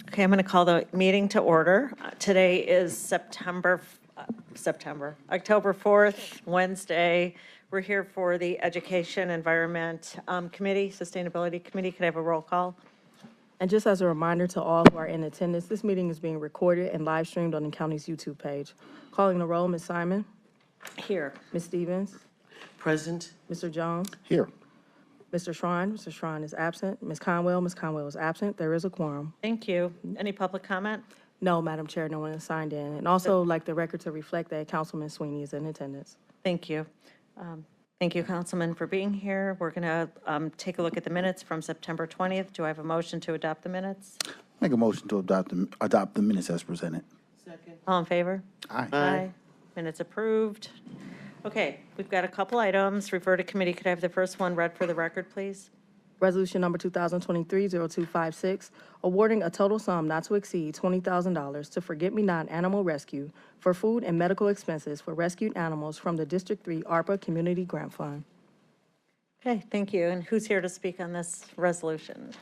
Okay, I'm going to call the meeting to order. Today is October 4th, Wednesday. We're here for the Education Environment Committee, Sustainability Committee. Could I have a roll call? And just as a reminder to all who are in attendance, this meeting is being recorded and live streamed on the county's YouTube page. Calling the roll, Ms. Simon. Here. Ms. Stevens. Present. Mr. Jones. Here. Mr. Shrine. Mr. Shrine is absent. Ms. Conwell. Ms. Conwell is absent. There is a quorum. Thank you. Any public comment? No, Madam Chair, no one is signed in. And also like the record to reflect that Councilman Sweeney is in attendance. Thank you. Thank you, Councilman, for being here. We're going to take a look at the minutes from September 20th. Do I have a motion to adopt the minutes? Make a motion to adopt the minutes as presented. Second. All in favor? Aye. Minutes approved. Okay, we've got a couple items. Refer to committee. Could I have the first one read for the record, please? Resolution number 2023-0256, awarding a total sum not to exceed $20,000 to Forget Me Not Animal Rescue for food and medical expenses for rescued animals from the District 3 ARPA Community Grant Fund. Okay, thank you. And who's here to speak on this resolution?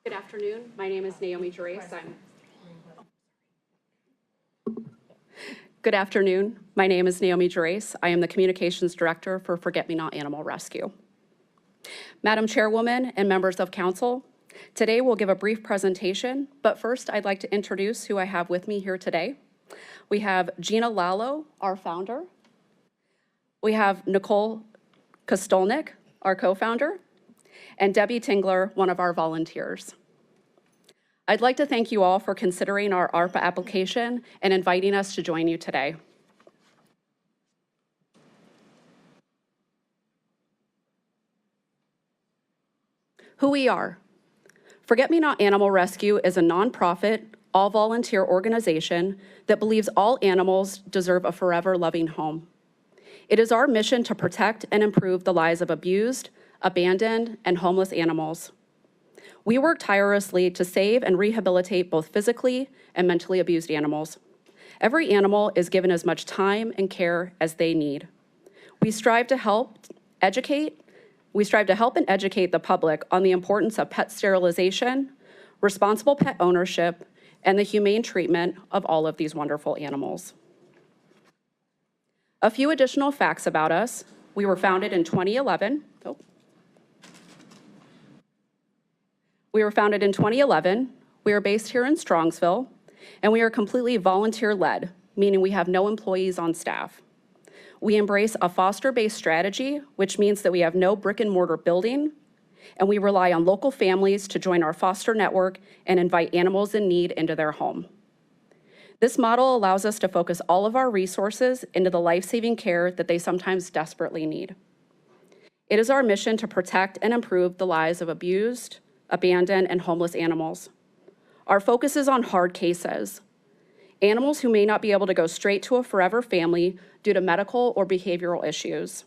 Good afternoon. My name is Naomi Gerace. Good afternoon. My name is Naomi Gerace. I am the Communications Director for Forget Me Not Animal Rescue. Madam Chairwoman and members of council, today we'll give a brief presentation, but first I'd like to introduce who I have with me here today. We have Gina Lalo, our founder. We have Nicole Kostolnik, our co-founder, and Debbie Tingler, one of our volunteers. I'd like to thank you all for considering our ARPA application and inviting us to join you today. Who we are. Forget Me Not Animal Rescue is a nonprofit, all-volunteer organization that believes all animals deserve a forever loving home. It is our mission to protect and improve the lives of abused, abandoned, and homeless animals. We work tirelessly to save and rehabilitate both physically and mentally abused animals. Every animal is given as much time and care as they need. We strive to help and educate the public on the importance of pet sterilization, responsible pet ownership, and the humane treatment of all of these wonderful animals. A few additional facts about us. We were founded in 2011. We are based here in Strongsville, and we are completely volunteer-led, meaning we have no employees on staff. We embrace a foster-based strategy, which means that we have no brick-and-mortar building, and we rely on local families to join our foster network and invite animals in need into their home. This model allows us to focus all of our resources into the life-saving care that they sometimes desperately need. It is our mission to protect and improve the lives of abused, abandoned, and homeless animals. Our focus is on hard cases, animals who may not be able to go straight to a forever family due to medical or behavioral issues.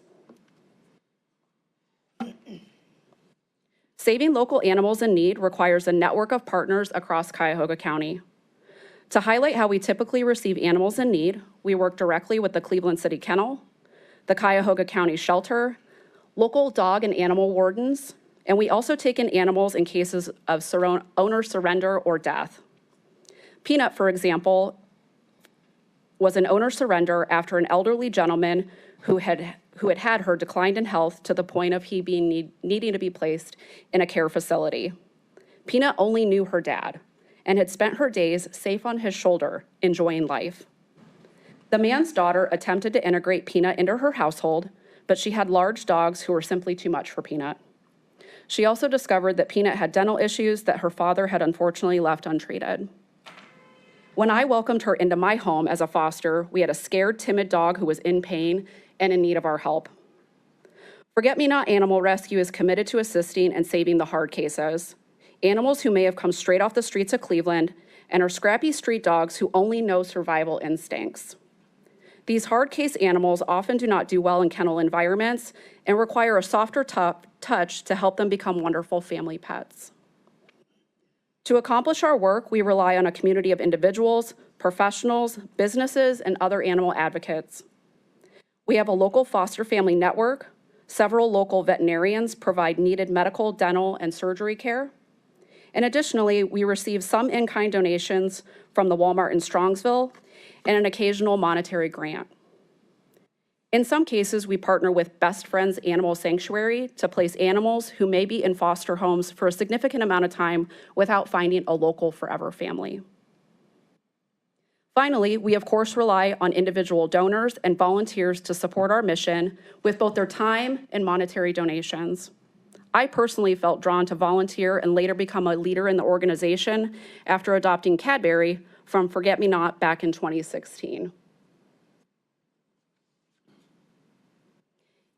Saving local animals in need requires a network of partners across Cuyahoga County. To highlight how we typically receive animals in need, we work directly with the Cleveland City Kennel, the Cuyahoga County Shelter, local dog and animal wardens, and we also take in animals in cases of owner surrender or death. Peanut, for example, was an owner surrender after an elderly gentleman who had her declined in health to the point of he needing to be placed in a care facility. Peanut only knew her dad and had spent her days safe on his shoulder, enjoying life. The man's daughter attempted to integrate Peanut into her household, but she had large dogs who were simply too much for Peanut. She also discovered that Peanut had dental issues that her father had unfortunately left untreated. When I welcomed her into my home as a foster, we had a scared, timid dog who was in pain and in need of our help. Forget Me Not Animal Rescue is committed to assisting and saving the hard cases. Animals who may have come straight off the streets of Cleveland and are scrappy street dogs who only know survival instincts. These hard case animals often do not do well in kennel environments and require a softer touch to help them become wonderful family pets. To accomplish our work, we rely on a community of individuals, professionals, businesses, and other animal advocates. We have a local foster family network. Several local veterinarians provide needed medical, dental, and surgery care. And additionally, we receive some in-kind donations from the Walmart in Strongsville and an occasional monetary grant. In some cases, we partner with Best Friends Animal Sanctuary to place animals who may be in foster homes for a significant amount of time without finding a local forever family. Finally, we of course rely on individual donors and volunteers to support our mission with both their time and monetary donations. I personally felt drawn to volunteer and later become a leader in the organization after adopting Cadbury from Forget Me Not back in 2016.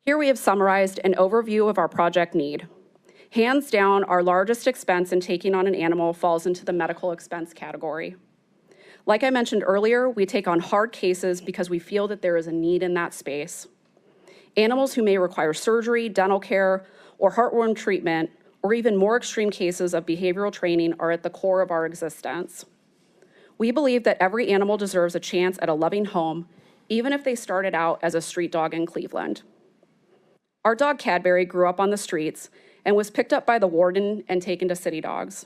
Here we have summarized an overview of our project need. Hands down, our largest expense in taking on an animal falls into the medical expense category. Like I mentioned earlier, we take on hard cases because we feel that there is a need in that space. Animals who may require surgery, dental care, or heartworm treatment, or even more extreme cases of behavioral training are at the core of our existence. We believe that every animal deserves a chance at a loving home, even if they started out as a street dog in Cleveland. Our dog Cadbury grew up on the streets and was picked up by the warden and taken to City Dogs.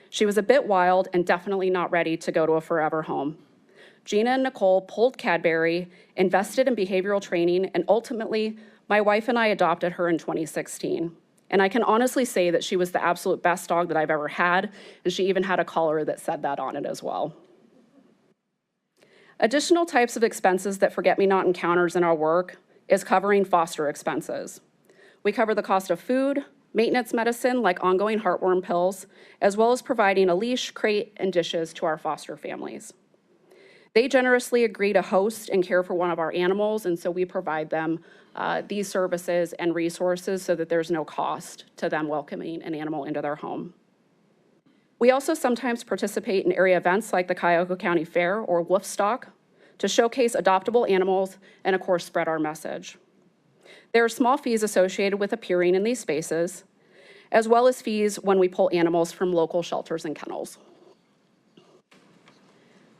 She was a bit wild and definitely not ready to go to a forever home. Gina and Nicole pulled Cadbury, invested in behavioral training, and ultimately, my wife and I adopted her in 2016. And I can honestly say that she was the absolute best dog that I've ever had, and she even had a collar that said that on it as well. Additional types of expenses that Forget Me Not encounters in our work is covering foster expenses. We cover the cost of food, maintenance medicine like ongoing heartworm pills, as well as providing a leash, crate, and dishes to our foster families. They generously agree to host and care for one of our animals, and so we provide them these services and resources so that there's no cost to them welcoming an animal into their home. We also sometimes participate in area events like the Cuyahoga County Fair or Woofstock to showcase adoptable animals and, of course, spread our message. There are small fees associated with appearing in these spaces, as well as fees when we pull animals from local shelters and kennels.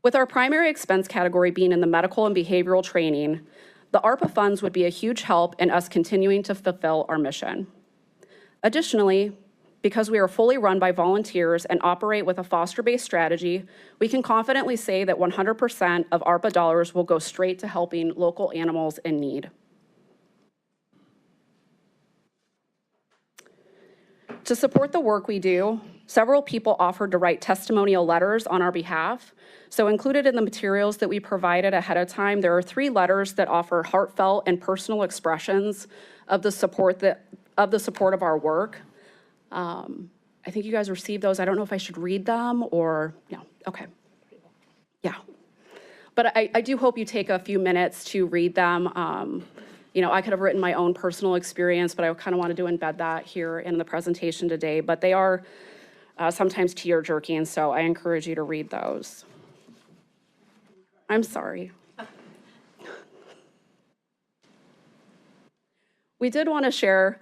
With our primary expense category being in the medical and behavioral training, the ARPA funds would be a huge help in us continuing to fulfill our mission. Additionally, because we are fully run by volunteers and operate with a foster-based strategy, we can confidently say that 100% of ARPA dollars will go straight to helping local animals in need. To support the work we do, several people offered to write testimonial letters on our behalf. So included in the materials that we provided ahead of time, there are 3 letters that offer heartfelt and personal expressions of the support of our work. I think you guys received those. I don't know if I should read them or, no, okay. Yeah. But I do hope you take a few minutes to read them. You know, I could have written my own personal experience, but I kind of wanted to embed that here in the presentation today. But they are sometimes tear-jerking, so I encourage you to read those. I'm sorry. We did want to share,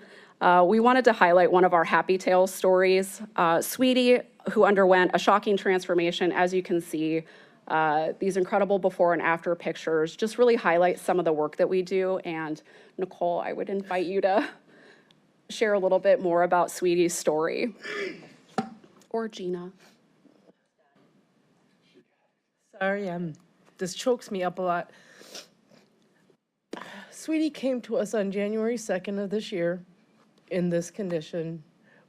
we wanted to highlight one of our Happy Tales stories. Sweetie, who underwent a shocking transformation, as you can see, these incredible before and after pictures just really highlight some of the work that we do. And Nicole, I would invite you to share a little bit more about Sweetie's story. Or Gina. Sorry, this chokes me up a lot. Sweetie came to us on January 2nd of this year in this condition,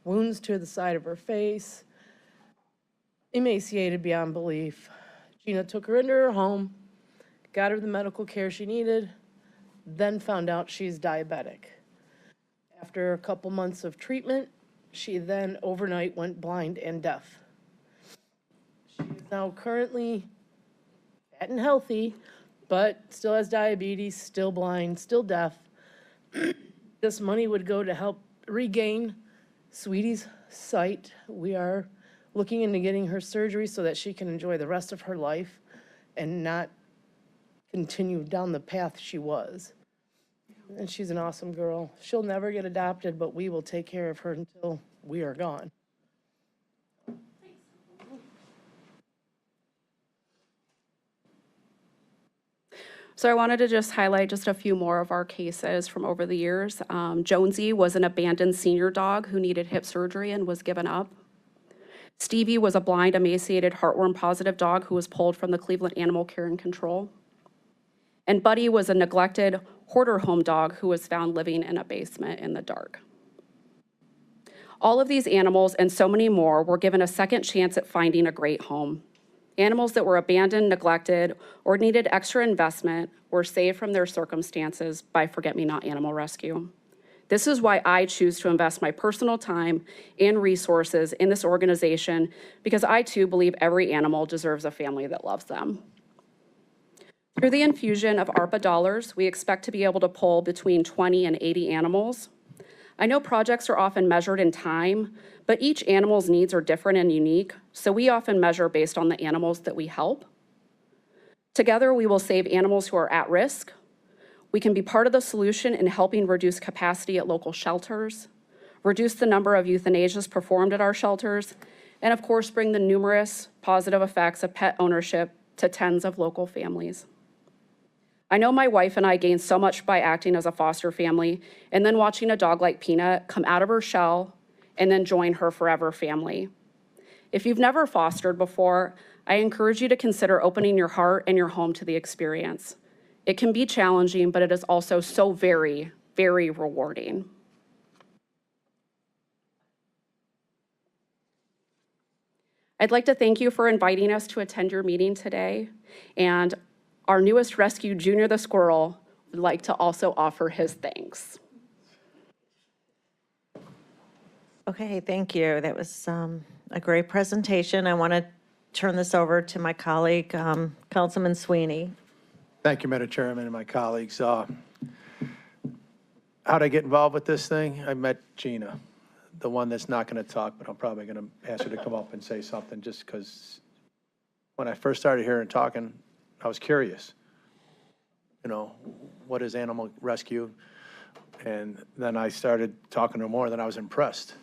wounds to the side of her face, emaciated beyond belief. Gina took her into her home, got her the medical care she needed, then found out she's diabetic. After a couple months of treatment, she then overnight went blind and deaf. She is now currently fat and healthy, but still has diabetes, still blind, still deaf. This money would go to help regain Sweetie's sight. We are looking into getting her surgery so that she can enjoy the rest of her life and not continue down the path she was. And she's an awesome girl. She'll never get adopted, but we will take care of her until we are gone. So I wanted to just highlight just a few more of our cases from over the years. Jonesy was an abandoned senior dog who needed hip surgery and was given up. Stevie was a blind, emaciated, heartworm-positive dog who was pulled from the Cleveland Animal Care and Control. And Buddy was a neglected hoarder home dog who was found living in a basement in the dark. All of these animals and so many more were given a second chance at finding a great home. Animals that were abandoned, neglected, or needed extra investment were saved from their circumstances by Forget-Me-Not Animal Rescue. This is why I choose to invest my personal time and resources in this organization, because I too believe every animal deserves a family that loves them. Through the infusion of ARPA dollars, we expect to be able to pull between 20 and 80 animals. I know projects are often measured in time, but each animal's needs are different and unique, so we often measure based on the animals that we help. Together, we will save animals who are at risk. We can be part of the solution in helping reduce capacity at local shelters, reduce the number of euthanasias performed at our shelters, and of course, bring the numerous positive effects of pet ownership to tens of local families. I know my wife and I gained so much by acting as a foster family and then watching a dog like Peanut come out of her shell and then join her forever family. If you've never fostered before, I encourage you to consider opening your heart and your home to the experience. It can be challenging, but it is also so very, very rewarding. I'd like to thank you for inviting us to attend your meeting today, and our newest rescue, Junior the Squirrel, would like to also offer his thanks. Okay, thank you. That was a great presentation. I want to turn this over to my colleague, Councilman Sweeney. Thank you, Madam Chairman and my colleagues. How'd I get involved with this thing? I met Gina, the one that's not going to talk, but I'm probably going to ask her to come up and say something just because when I first started hearing talking, I was curious. You know, what is animal rescue? And then I started talking to her more, then I was impressed.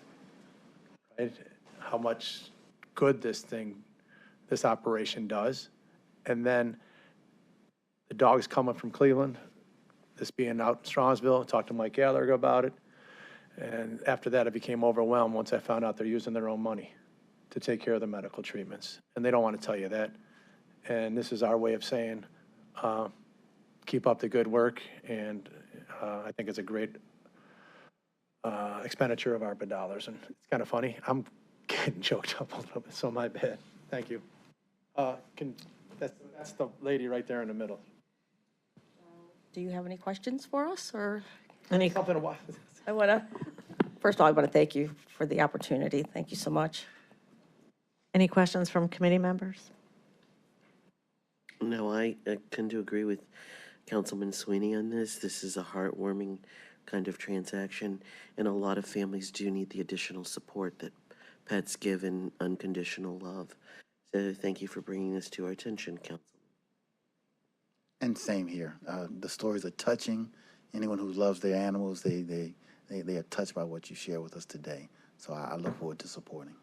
Right? How much good this operation does. And then the dogs coming from Cleveland, this being out in Strongsville, I talked to Mike Gallagher about it. And after that, I became overwhelmed once I found out they're using their own money to take care of the medical treatments. And they don't want to tell you that. And this is our way of saying, keep up the good work. And I think it's a great expenditure of ARPA dollars. And it's kind of funny. I'm getting choked up a little bit, so my bad. Thank you. That's the lady right there in the middle. Do you have any questions for us, or? Any, Something to watch. First of all, I want to thank you for the opportunity. Thank you so much. any questions from committee members? No, I tend to agree with Councilman Sweeney on this. This is a heartwarming kind of transaction, and a lot of families do need the additional support that pets give in unconditional love. So thank you for bringing this to our attention, Councilman. And same here. The stories are touching. Anyone who loves their animals, they are touched by what you share with us today. So I look forward to supporting.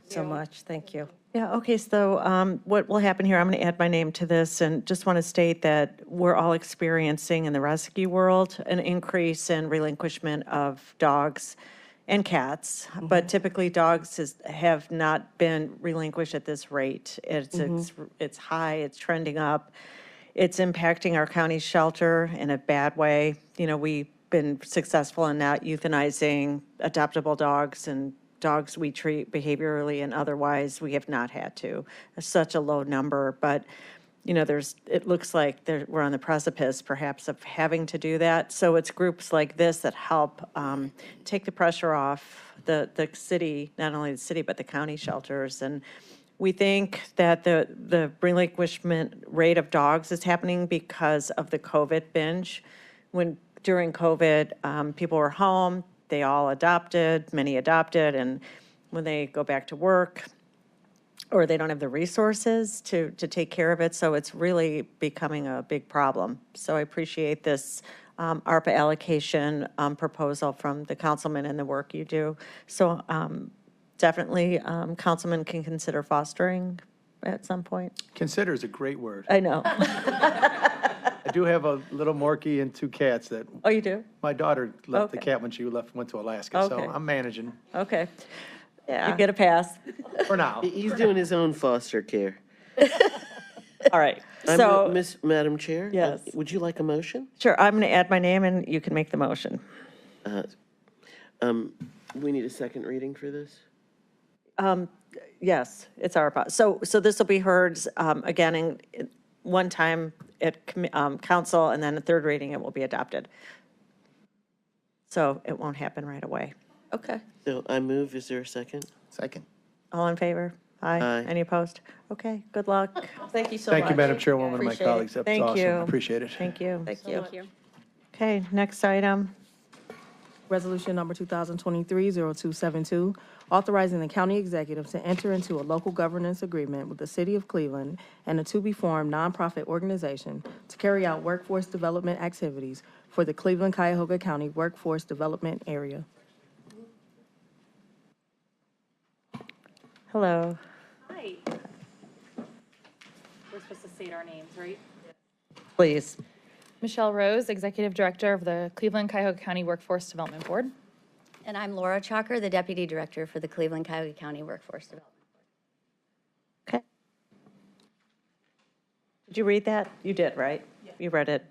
So much. Thank you. Yeah, okay, so what will happen here, I'm going to add my name to this, and just want to state that we're all experiencing in the rescue world an increase in relinquishment of dogs and cats, but typically dogs have not been relinquished at this rate. It's high, it's trending up. It's impacting our county shelter in a bad way. You know, we've been successful in not euthanizing adoptable dogs, and dogs we treat behaviorally and otherwise, we have not had to. It's such a low number, but you know, it looks like we're on the precipice perhaps of having to do that. So it's groups like this that help take the pressure off the city, not only the city, but the county shelters. And we think that the relinquishment rate of dogs is happening because of the COVID binge. During COVID, people were home, they all adopted, many adopted, and when they go back to work, or they don't have the resources to take care of it, so it's really becoming a big problem. So I appreciate this ARPA allocation proposal from the councilman and the work you do. So definitely, councilman can consider fostering at some point. Consider is a great word. I know. I do have a little Morkie and 2 cats that Oh, you do? my daughter left the Okay. cat when she went to Alaska, so Okay. I'm managing. Okay. You get a pass. For now. He's doing his own foster care. All right. I'm So, Madam Chair? Yes. Would you like a motion? sure, I'm going to add my name and you can make the motion. We need a second reading for this? Yes, it's our, so this will be heard again in one time at council, and then a third reading, it will be adopted. So it won't happen right away. Okay. So I move, is there a second? Second. All in favor? Aye. Aye. Any opposed? Okay, good luck. Thank you so much. Thank you, Madam Chairwoman, and my Appreciate it. colleagues. That's Thank awesome. you. Appreciate it. Thank you. Thank you. Okay, next item. Resolution number 2023-0272, authorizing the county executive to enter into a local governance agreement with the City of Cleveland and a to-be-formed nonprofit organization to carry out workforce development activities for the Cleveland-Cuyahoga County Workforce Development Area. Hello. Hi. We're supposed to state our names, right? Please. Michelle Rose, Executive Director of the Cleveland-Cuyahoga County Workforce Development Board. And I'm Laura Chalker, the Deputy Director for the Cleveland-Cuyahoga County Workforce Development. Okay. Did you read that? You did, right? You read it.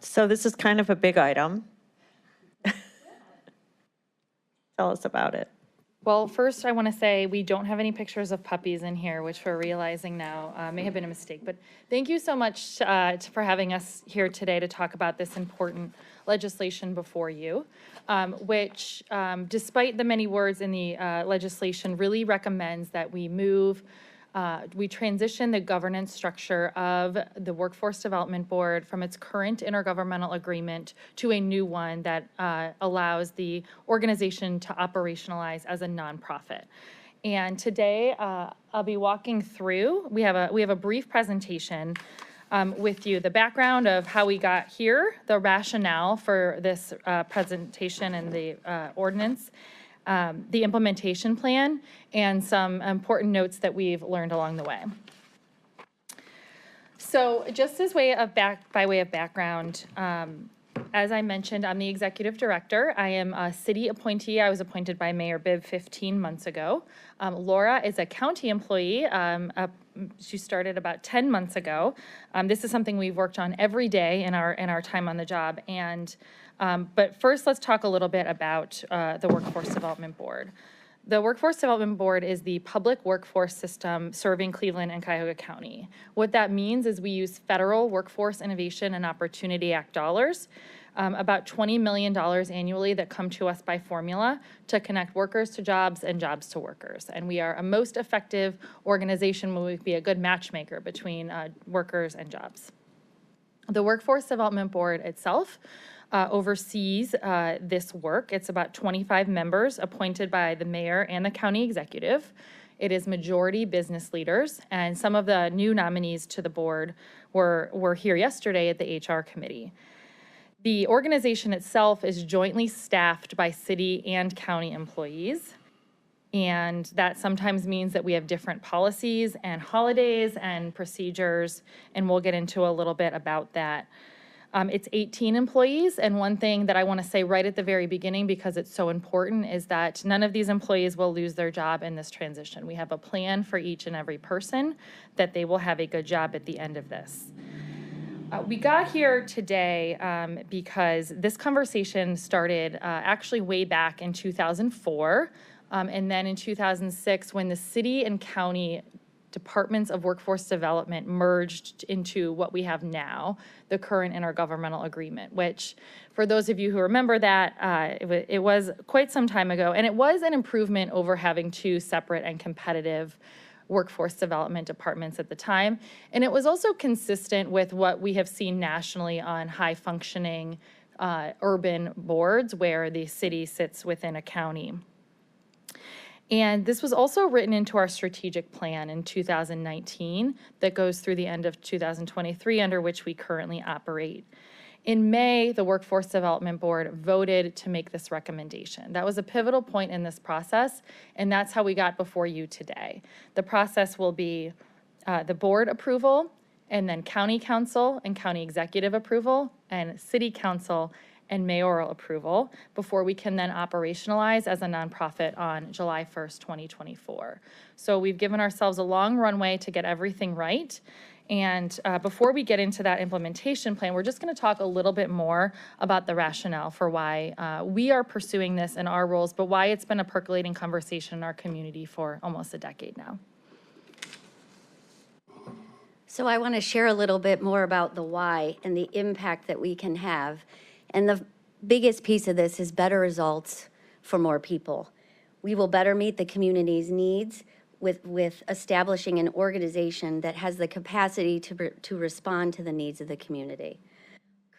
So this is kind of a big item. Tell us about it. Well, first, I want to say we don't have any pictures of puppies in here, which we're realizing now may have been a mistake. But thank you so much for having us here today to talk about this important legislation before you, which, despite the many words in the legislation, really recommends that we transition the governance structure of the Workforce Development Board from its current intergovernmental agreement to a new one that allows the organization to operationalize as a nonprofit. And today, I'll be walking through, we have a brief presentation with you, the background of how we got here, the rationale for this presentation and the ordinance, the implementation plan, and some important notes that we've learned along the way. So just as by way of background, as I mentioned, I'm the executive director. I am a city appointee. I was appointed by Mayor Bibb 15 months ago. Laura is a county employee. She started about 10 months ago. This is something we've worked on every day in our time on the job. And but first, let's talk a little bit about the Workforce Development Board. The Workforce Development Board is the public workforce system serving Cleveland and Cuyahoga County. What that means is we use federal Workforce Innovation and Opportunity Act dollars, about $20 million annually that come to us by formula to connect workers to jobs and jobs to workers. And we are a most effective organization when we be a good matchmaker between workers and jobs. The Workforce Development Board itself oversees this work. It's about 25 members appointed by the mayor and the county executive. It is majority business leaders, and some of the new nominees to the board were here yesterday at the HR committee. The organization itself is jointly staffed by city and county employees, and that sometimes means that we have different policies and holidays and procedures, and we'll get into a little bit about that. It's 18 employees, and one thing that I want to say right at the very beginning, because it's so important, is that none of these employees will lose their job in this transition. We have a plan for each and every person that they will have a good job at the end of this. We got here today because this conversation started actually way back in 2004, and then in 2006 when the city and county departments of workforce development merged into what we have now, the current intergovernmental agreement, which for those of you who remember that, it was quite some time ago, and it was an improvement over having two separate and competitive workforce development departments at the time. And it was also consistent with what we have seen nationally on high functioning urban boards where the city sits within a county. And this was also written into our strategic plan in 2019 that goes through the end of 2023, under which we currently operate. In May, the Workforce Development Board voted to make this recommendation. That was a pivotal point in this process, and that's how we got before you today. The process will be the board approval, and then county council and county executive approval, and city council and mayoral approval before we can then operationalize as a nonprofit on July 1st, 2024. So we've given ourselves a long runway to get everything right. And before we get into that implementation plan, we're just going to talk a little bit more about the rationale for why we are pursuing this in our roles, but why it's been a percolating conversation in our community for almost a decade now. So I want to share a little bit more about the why and the impact that we can have. And the biggest piece of this is better results for more people. We will better meet the community's needs with establishing an organization that has the capacity to respond to the needs of the community.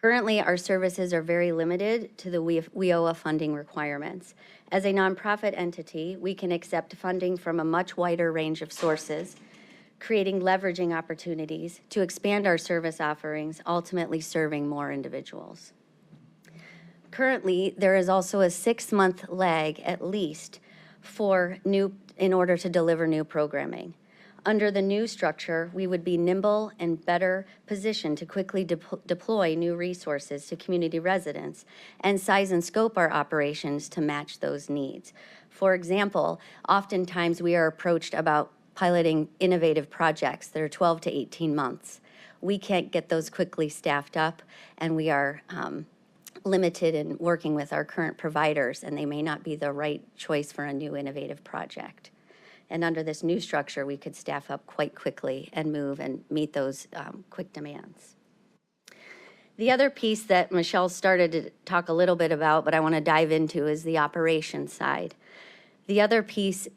Currently, our services are very limited to the WIOA funding requirements. As a nonprofit entity, we can accept funding from a much wider range of sources, creating leveraging opportunities to expand our service offerings, ultimately serving more individuals. Currently, there is also a 6-month lag at least in order to deliver new programming. Under the new structure, we would be nimble and better positioned to quickly deploy new resources to community residents and size and scope our operations to match those needs. For example, oftentimes we are approached about piloting innovative projects that are 12 to 18 months. We can't get those quickly staffed up, and we are limited in working with our current providers, and they may not be the right choice for a new innovative project. And under this new structure, we could staff up quite quickly and move and meet those quick demands. The other piece that Michelle started to talk a little bit about, but I want to dive into, is the operations side. The other piece,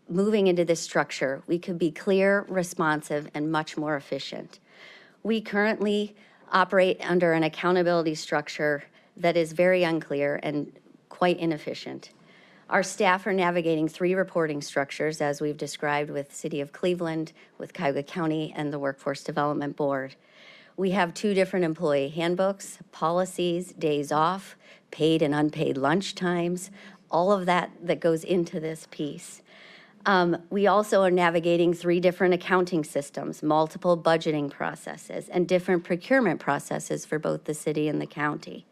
moving into this structure, we could be clear, responsive, and much more efficient. We currently operate under an accountability structure that is very unclear and quite inefficient. Our staff are navigating 3 reporting structures, as we've described, with City of Cleveland, with Cuyahoga County, and the Workforce Development Board. We have 2 different employee handbooks, policies, days off, paid and unpaid lunch times, all of that goes into this piece. We also are navigating 3 different accounting systems, multiple budgeting processes, and different procurement processes for both the city and the county.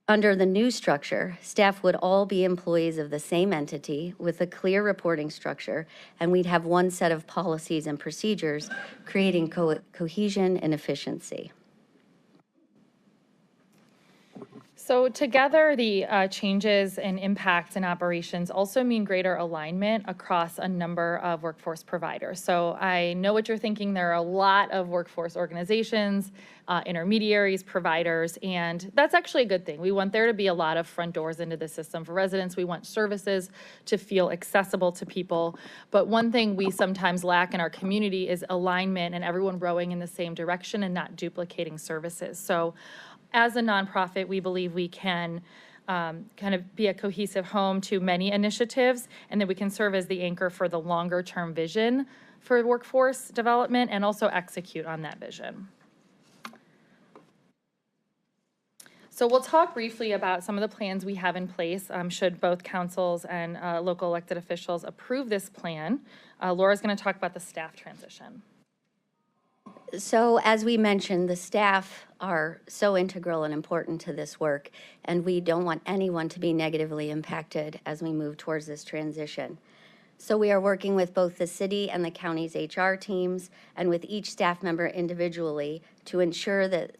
Under the new structure, staff would all be employees of the same entity with a clear reporting structure, and we'd have one set of policies and procedures, creating cohesion and efficiency. So together, the changes and impacts in operations also mean greater alignment across a number of workforce providers. So I know what you're thinking. There are a lot of workforce organizations, intermediaries, providers, and that's actually a good thing. We want there to be a lot of front doors into the system for residents. We want services to feel accessible to people. But one thing we sometimes lack in our community is alignment and everyone rowing in the same direction and not duplicating services. So as a nonprofit, we believe we can kind of be a cohesive home to many initiatives, and that we can serve as the anchor for the longer term vision for workforce development and also execute on that vision. So we'll talk briefly about some of the plans we have in place should both councils and local elected officials approve this plan. Laura's going to talk about the staff transition. So as we mentioned, the staff are so integral and important to this work, and we don't want anyone to be negatively impacted as we move towards this transition. So we are working with both the city and the county's HR teams and with each staff member individually to ensure that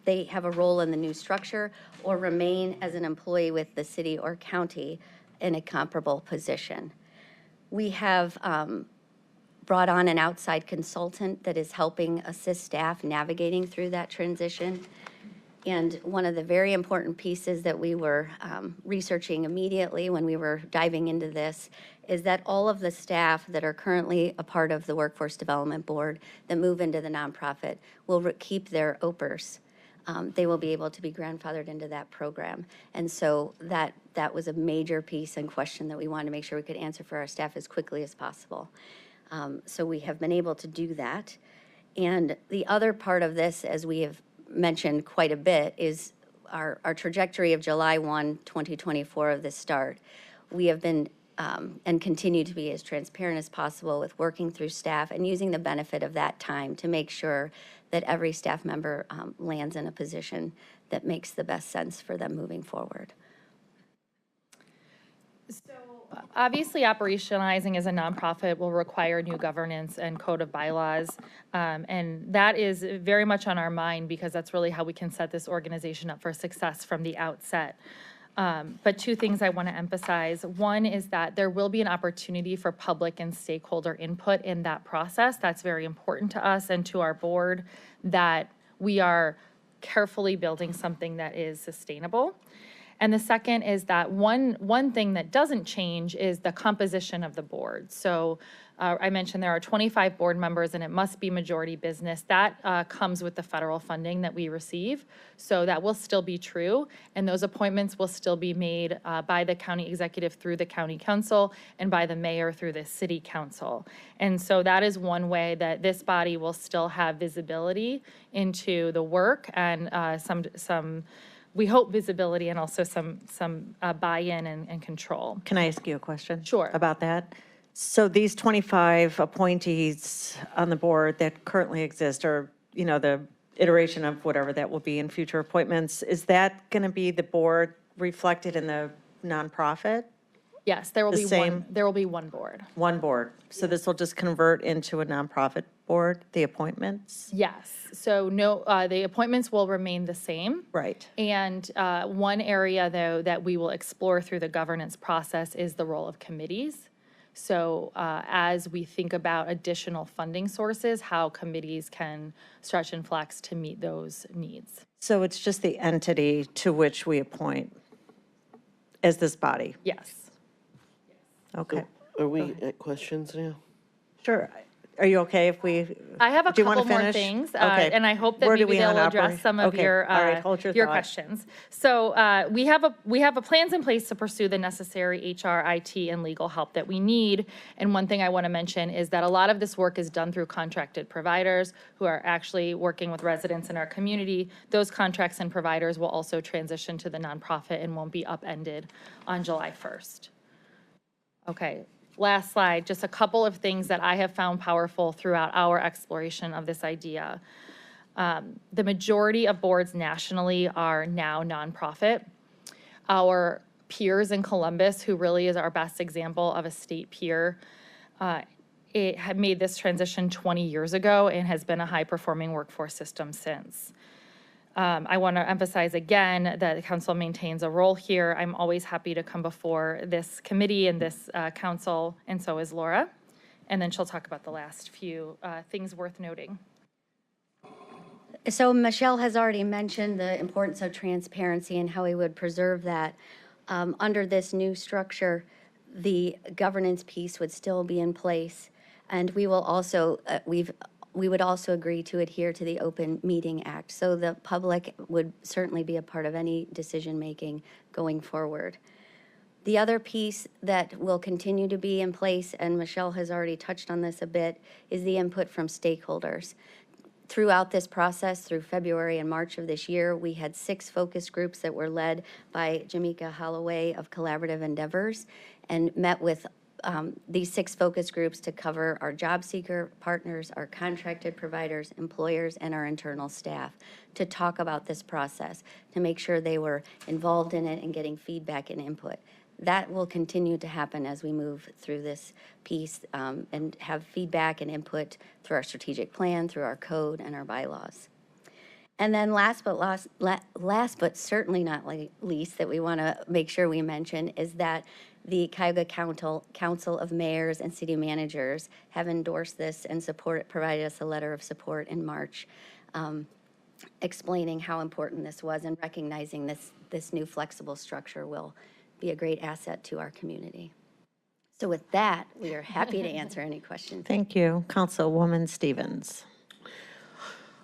they have a role in the new structure or remain as an employee with the city or county in a comparable position. We have brought on an outside consultant that is helping assist staff navigating through that transition. And one of the very important pieces that we were researching immediately when we were diving into this is that all of the staff that are currently a part of the Workforce Development Board that move into the nonprofit will keep their OPERS. They will be able to be grandfathered into that program. And so that was a major piece and question that we wanted to make sure we could answer for our staff as quickly as possible. So we have been able to do that. And the other part of this, as we have mentioned quite a bit, is our trajectory of July 1, 2024 of this start. We have been and continue to be as transparent as possible with working through staff and using the benefit of that time to make sure that every staff member lands in a position that makes the best sense for them moving forward. Obviously, operationalizing as a nonprofit will require new governance and code of bylaws. And that is very much on our mind because that's really how we can set this organization up for success from the outset. But two things I want to emphasize. One is that there will be an opportunity for public and stakeholder input in that process. That's very important to us and to our board, that we are carefully building something that is sustainable. And the second is that one thing that doesn't change is the composition of the board. So I mentioned there are 25 board members and it must be majority business. That comes with the federal funding that we receive. So that will still be true. And those appointments will still be made by the county executive through the county council and by the mayor through the city council. And so that is one way that this body will still have visibility into the work and some we hope visibility and also some buy-in and control. Can I ask you a question? Sure. About that? So these 25 appointees on the board that currently exist, or, you know, the iteration of whatever that will be in future appointments, is that going to be the board reflected in the nonprofit? Yes, there will The be same- there will be one board. One board. So this will just convert into a nonprofit board, the appointments? Yes, so no, the appointments will remain the same. Right. And one area, though, that we will explore through the governance process is the role of committees. So as we think about additional funding sources, how committees can stretch and flex to meet those needs. So it's just the entity to which we appoint as this body? Yes. Okay. Are we at questions now? Sure. Are you okay if we? I have a Do you wanna couple more finish? things, Okay. and I hope that Where do maybe we on they'll address operate? some of Okay. your, All right, hold your thought. questions. So we have a plans in place to pursue the necessary HR, IT, and legal help that we need. And one thing I want to mention is that a lot of this work is done through contracted providers who are actually working with residents in our community. Those contracts and providers will also transition to the nonprofit and won't be upended on July 1st. Okay. Last slide, just a couple of things that I have found powerful throughout our exploration of this idea. The majority of boards nationally are now nonprofit. Our peers in Columbus, who really is our best example of a state peer, it had made this transition 20 years ago and has been a high-performing workforce system since. I want to emphasize again that the council maintains a role here. I'm always happy to come before this committee and this council, and so is Laura. And then she'll talk about the last few things worth noting. So Michelle has already mentioned the importance of transparency and how we would preserve that. Under this new structure, the governance piece would still be in place. And we will also, we would also agree to adhere to the Open Meeting Act. So the public would certainly be a part of any decision-making going forward. The other piece that will continue to be in place, and Michelle has already touched on this a bit, is the input from stakeholders. Throughout this process, through February and March of this year, we had 6 focus groups that were led by Jamaica Holloway of Collaborative Endeavors and met with these 6 focus groups to cover our job seeker partners, our contracted providers, employers, and our internal staff to talk about this process, to make sure they were involved in it and getting feedback and input. That will continue to happen as we move through this piece and have feedback and input through our strategic plan, through our code, and our bylaws. And then last but certainly not least, that we want to make sure we mention is that the Cuyahoga Council of Mayors and City Managers have endorsed this and provided us a letter of support in March, explaining how important this was and recognizing this new flexible structure will be a great asset to our community. So with that, we are happy to answer any questions. Thank you. Councilwoman Stevens.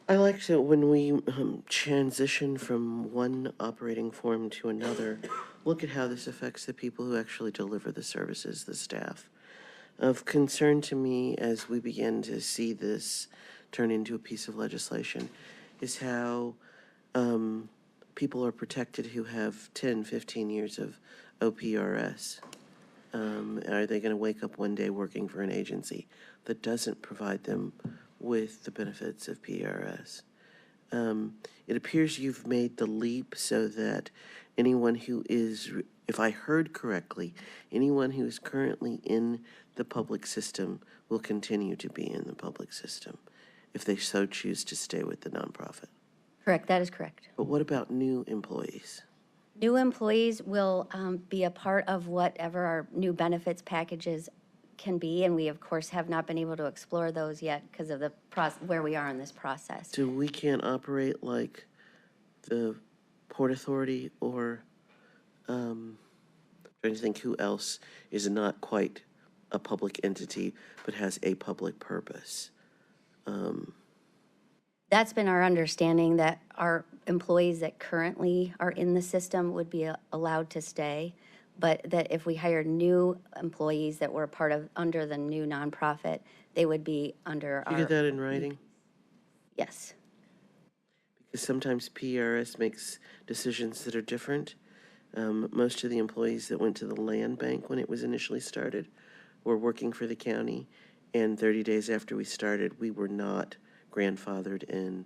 I like to, when we transition from one operating form to another, look at how this affects the people who actually deliver the services, the staff. Of concern to me as we begin to see this turn into a piece of legislation is how people are protected who have 10, 15 years of OPRS. Are they going to wake up one day working for an agency that doesn't provide them with the benefits of PRS. It appears you've made the leap so that anyone who is, if I heard correctly, anyone who is currently in the public system will continue to be in the public system if they so choose to stay with the nonprofit. Correct, that is correct. But what about new employees? New employees will be a part of whatever our new benefits packages can be, and we, of course, have not been able to explore those yet because of the where we are in this process. So we can't operate like the Port Authority or, trying to think who else is not quite a public entity but has a public purpose. That's been our understanding, that our employees that currently are in the system would be allowed to stay, but that if we hired new employees that were part of, under the new nonprofit, they would be under You our. get that in writing? Yes. Because sometimes PRS makes decisions that are different. Most of the employees that went to the land bank when it was initially started were working for the county, and 30 days after we started, we were not grandfathered in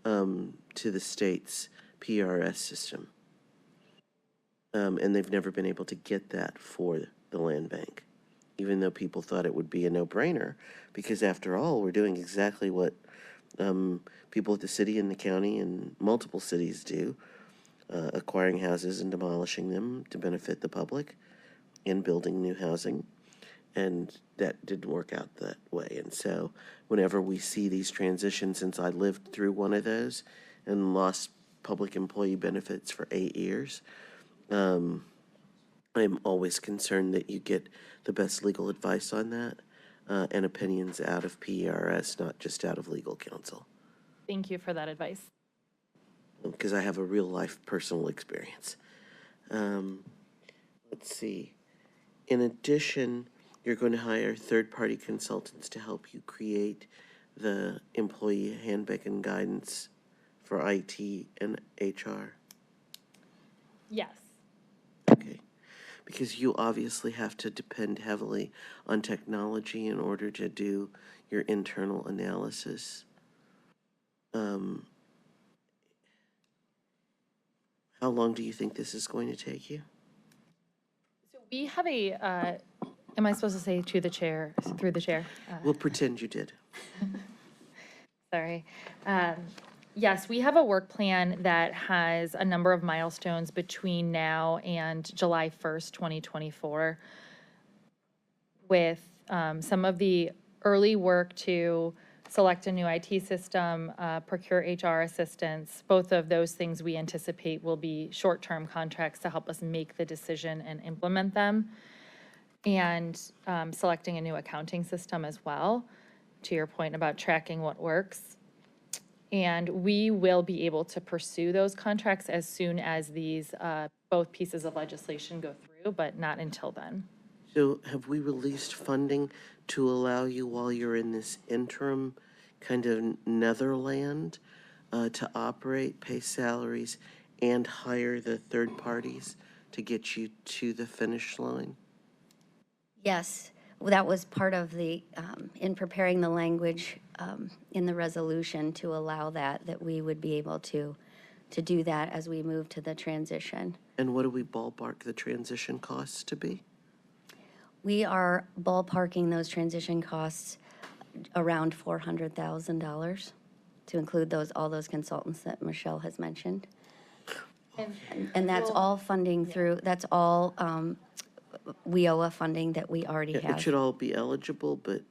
to the state's PRS system. And they've never been able to get that for the land bank, even though people thought it would be a no-brainer, because after all, we're doing exactly what people at the city and the county and multiple cities do, acquiring houses and demolishing them to benefit the public and building new housing. And that didn't work out that way. And so whenever we see these transitions, since I lived through one of those and lost public employee benefits for 8 years, I'm always concerned that you get the best legal advice on that and opinions out of PRS, not just out of legal counsel. Thank you for that advice. Because I have a real life personal experience. Let's see. In addition, you're going to hire third-party consultants to help you create the employee handbook and guidance for IT and HR. Yes. Okay. Because you obviously have to depend heavily on technology in order to do your internal analysis. How long do you think this is going to take you? So we have a, am I supposed to say to the chair, through the chair? We'll pretend you did. Sorry. Yes, we have a work plan that has a number of milestones between now and July 1st, 2024, with some of the early work to select a new IT system, procure HR assistance. Both of those things we anticipate will be short-term contracts to help us make the decision and implement them. And selecting a new accounting system as well, to your point about tracking what works. And we will be able to pursue those contracts as soon as these both pieces of legislation go through, but not until then. So have we released funding to allow you, while you're in this interim kind of netherland, to operate, pay salaries, and hire the third parties to get you to the finish line? Yes, well, that was part of the, in preparing the language in the resolution to allow that we would be able to do that as we move to the transition. And what do we ballpark the transition costs to be? We are ballparking those transition costs around $400,000 to include all those consultants that Michelle has mentioned. And that's all funding through, that's all WIOA funding that we already It have. should all be eligible, but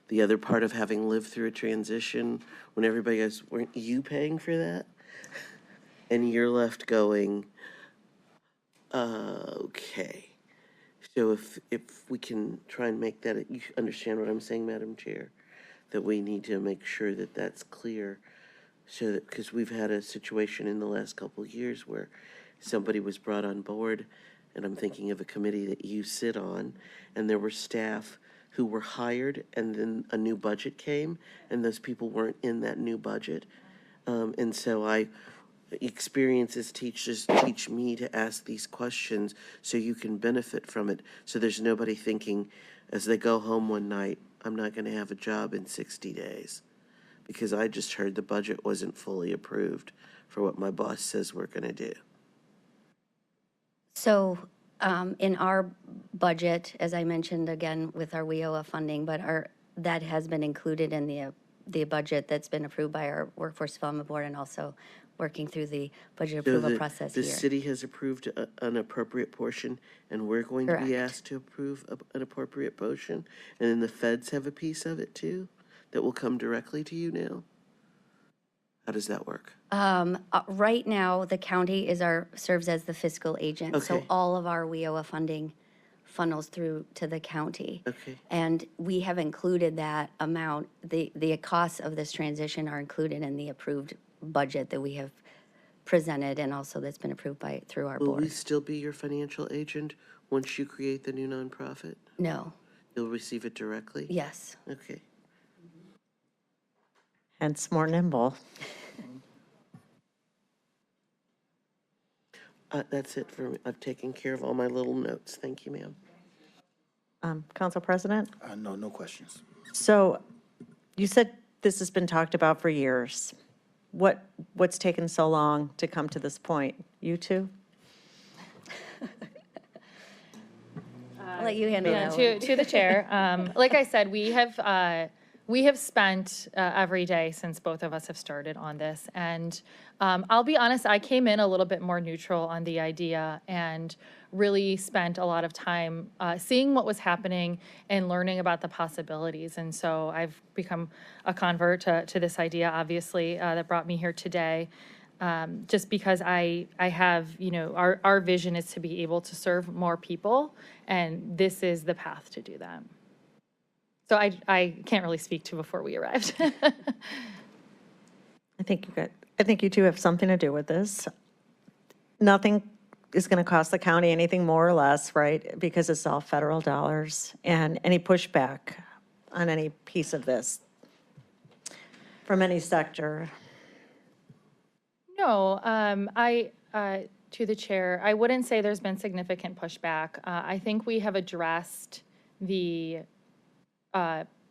the other part of having lived through a transition, when everybody goes, weren't you paying for that? And you're left going, okay. So if we can try and make that, you understand what I'm saying, Madam Chair? That we need to make sure that that's clear, so that, because we've had a situation in the last couple of years where somebody was brought on board, and I'm thinking of a committee that you sit on, and there were staff who were hired, and then a new budget came, and those people weren't in that new budget. And so experiences teach me to ask these questions so you can benefit from it. So there's nobody thinking as they go home one night, I'm not going to have a job in 60 days because I just heard the budget wasn't fully approved for what my boss says we're going to do. So in our budget, as I mentioned again with our WIOA funding, but that has been included in the budget that's been approved by our Workforce Development Board and also working through the budget So approval process the here. city has approved an appropriate portion, and we're going to be Correct. asked to approve an appropriate portion, and then the feds have a piece of it too, that will come directly to you now? How does that work? Right now, the county serves as the fiscal agent. So Okay. all of our WIOA funding funnels through to the county. Okay. And we have included that amount, the costs of this transition are included in the approved budget that we have presented and also that's been approved through our Will we board. still be your financial agent once you create the new nonprofit? No, You'll receive it directly? yes. Okay. Hence more nimble. That's it for me. I've taken care of all my little notes. Thank you, ma'am. Council President? No questions. So you said this has been talked about for years. What's taken so long to come to this point? You two? I'll let you handle Yeah, that one. to the chair. Like I said, we have spent every day since both of us have started on this. And I'll be honest, I came in a little bit more neutral on the idea and really spent a lot of time seeing what was happening and learning about the possibilities. And so I've become a convert to this idea, obviously, that brought me here today. Just because I have, our vision is to be able to serve more people, and this is the path to do that. So I can't really speak to before we arrived. I think you two have something to do with this. Nothing is going to cost the county anything more or less, right? Because it's all federal dollars. And any pushback on any piece of this from any sector? No, to the chair, I wouldn't say there's been significant pushback. I think we have addressed the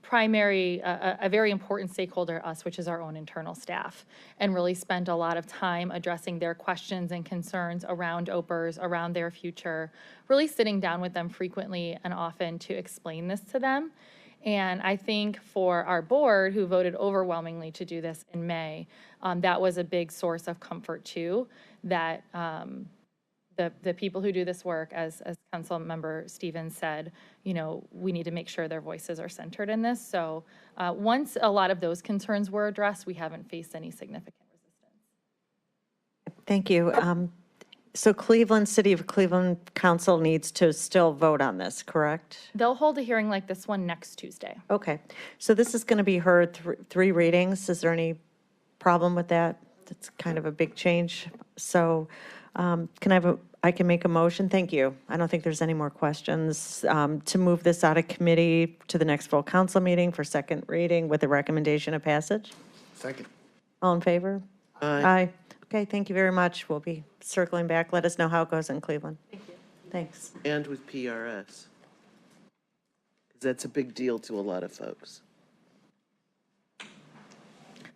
primary, a very important stakeholder to us, which is our own internal staff, and really spent a lot of time addressing their questions and concerns around OPERS, around their future, really sitting down with them frequently and often to explain this to them. And I think for our board, who voted overwhelmingly to do this in May, that was a big source of comfort too, that the people who do this work, as Council Member Stevens said, we need to make sure their voices are centered in this. So once a lot of those concerns were addressed, we haven't faced any significant resistance. Thank you. So City of Cleveland Council needs to still vote on this, correct? They'll hold a hearing like this one next Tuesday. Okay. So this is going to be heard three readings. Is there any problem with that? That's kind of a big change. So I can make a motion? Thank you. I don't think there's any more questions. To move this out of committee to the next full council meeting for second reading with a recommendation of passage? Second. All in favor? Aye. Okay, thank you very much. We'll be circling back. Let us know how it goes in Cleveland. Thank you. Thanks. And with PRS. 'Cause that's a big deal to a lot of folks.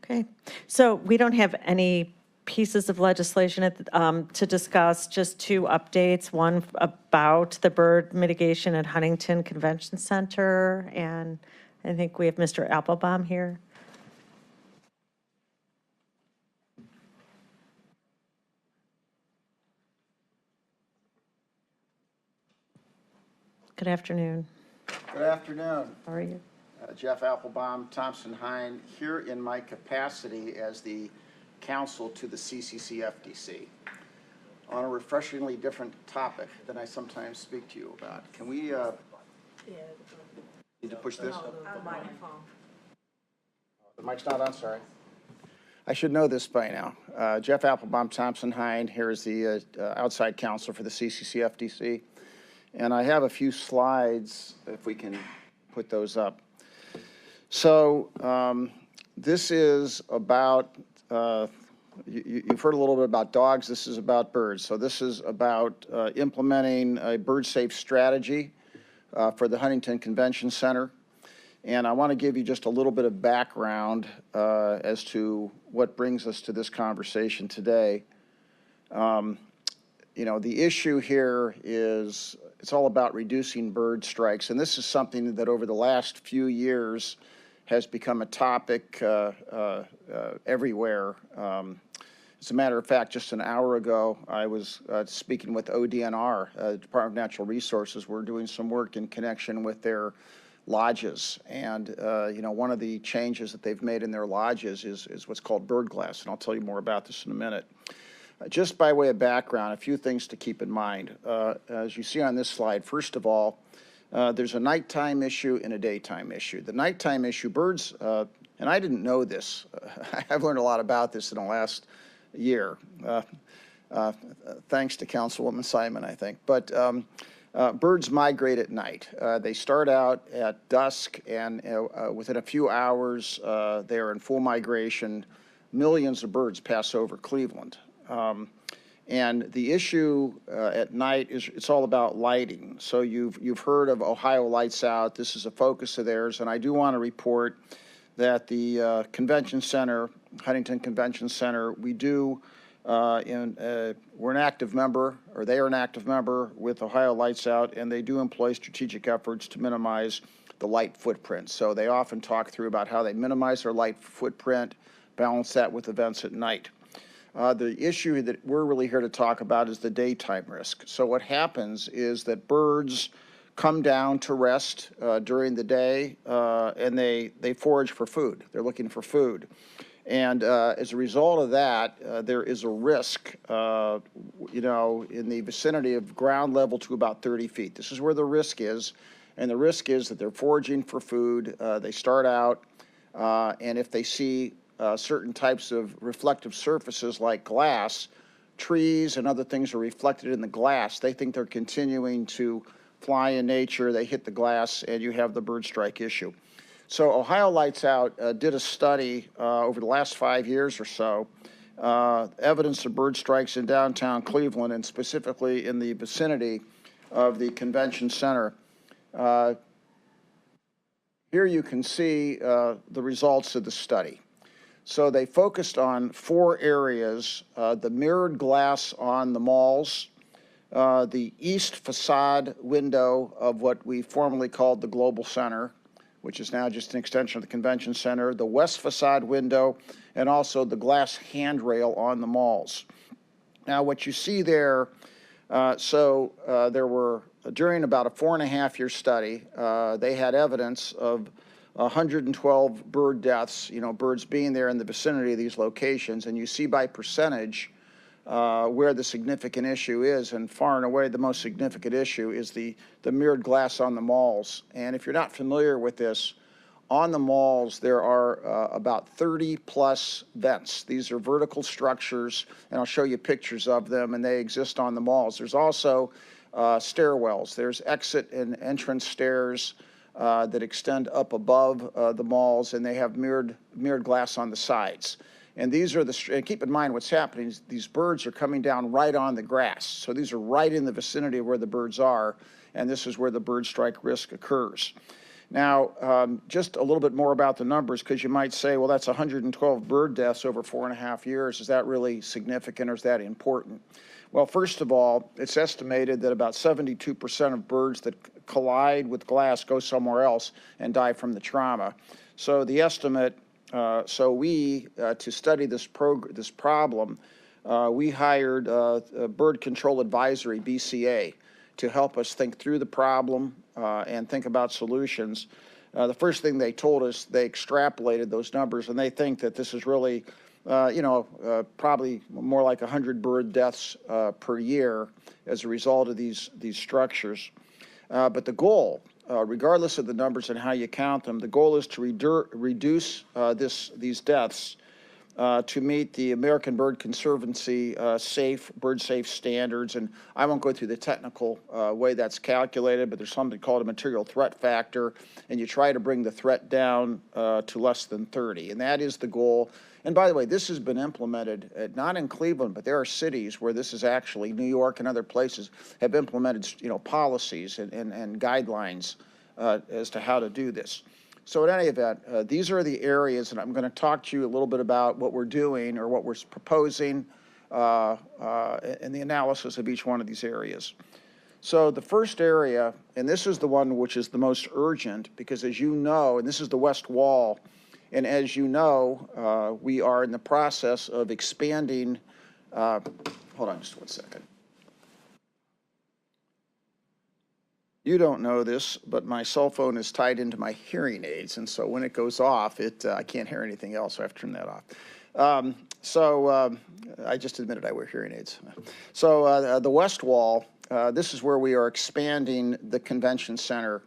Okay, so we don't have any pieces of legislation to discuss, just two updates. One about the bird mitigation at Huntington Convention Center, and I think we have Mr. Applebaum here. Good afternoon. Good afternoon. How are you? Jeff Applebaum, Thompson Hine, here in my capacity as the counsel to the CCCFDC on a refreshingly different topic than I sometimes speak to you about. Can we, need to push this? The mic's not on, sorry. I should know this by now. Jeff Applebaum, Thompson Hine, here is the outside counsel for the CCCFDC. And I have a few slides, if we can put those up. So this is about, you've heard a little bit about dogs. This is about birds. So this is about implementing a bird-safe strategy for the Huntington Convention Center. And I want to give you just a little bit of background as to what brings us to this conversation today. You know, the issue here is it's all about reducing bird strikes. And this is something that over the last few years has become a topic everywhere. As a matter of fact, just an hour ago, I was speaking with ODNR, Department of Natural Resources. We're doing some work in connection with their lodges. And, you know, one of the changes that they've made in their lodges is what's called bird glass. And I'll tell you more about this in a minute. Just by way of background, a few things to keep in mind. As you see on this slide, first of all, there's a nighttime issue and a daytime issue. The nighttime issue, birds, and I didn't know this. I've learned a lot about this in the last year, thanks to Councilwoman Simon, I think. But birds migrate at night. They start out at dusk, and within a few hours, they're in full migration. Millions of birds pass over Cleveland. And the issue at night is it's all about lighting. So you've heard of Ohio Lights Out. This is a focus of theirs, and I do want to report that the convention center, Huntington Convention Center, we're an active member, or they are an active member with Ohio Lights Out, and they do employ strategic efforts to minimize the light footprint. So they often talk through about how they minimize their light footprint, balance that with events at night. The issue that we're really here to talk about is the daytime risk. So what happens is that birds come down to rest during the day, and they forage for food. They're looking for food. And as a result of that, there is a risk, you know, in the vicinity of ground level to about 30 feet. This is where the risk is. And the risk is that they're foraging for food. They start out, and if they see certain types of reflective surfaces like glass, trees and other things are reflected in the glass, they think they're continuing to fly in nature. They hit the glass, and you have the bird strike issue. So Ohio Lights Out did a study over the last 5 years or so, evidence of bird strikes in downtown Cleveland, and specifically in the vicinity of the convention center. Here you can see the results of the study. So they focused on 4 areas: the mirrored glass on the malls, the east facade window of what we formerly called the Global Center, which is now just an extension of the convention center, the west facade window, and also the glass handrail on the malls. Now what you see there, there were, during about a 4.5-year study, they had evidence of 112 bird deaths, you know, birds being there in the vicinity of these locations, and you see by percentage where the significant issue is, and far and away the most significant issue is the mirrored glass on the malls. And if you're not familiar with this, on the malls there are about 30 plus vents. These are vertical structures, and I'll show you pictures of them, and they exist on the malls. There's also stairwells. There's exit and entrance stairs that extend up above the malls, and they have mirrored glass on the sides. And these are and keep in mind what's happening is these birds are coming down right on the grass. So these are right in the vicinity of where the birds are, and this is where the bird strike risk occurs. Now, just a little bit more about the numbers, because you might say, well, that's 112 bird deaths over 4.5 years. Is that really significant, or is that important? Well, first of all, it's estimated that about 72% of birds that collide with glass go somewhere else and die from the trauma. So the estimate, to study this problem, we hired Bird Control Advisory, BCA, to help us think through the problem and think about solutions. The first thing they told us, they extrapolated those numbers, and they think that this is really probably more like 100 bird deaths per year as a result of these structures. But the goal, regardless of the numbers and how you count them, the goal is to reduce these deaths to meet the American Bird Conservancy bird safe standards. And I won't go through the technical way that's calculated, but there's something called a material threat factor, and you try to bring the threat down to less than 30, and that is the goal. And by the way, this has been implemented, not in Cleveland, but there are cities where this is actually, New York and other places, have implemented, policies and guidelines as to how to do this. So in any event, these are the areas, and I'm going to talk to you a little bit about what we're doing or what we're proposing and the analysis of each one of these areas. So the first area, and this is the one which is the most urgent, because as you know, and this is the west wall, and as you know, we are in the process of expanding, hold on just one second. You don't know this, but my cell phone is tied into my hearing aids, and so when it goes off, I can't hear anything else, so I have to turn that off. I just admitted I wear hearing aids. So the west wall, this is where we are expanding the convention center,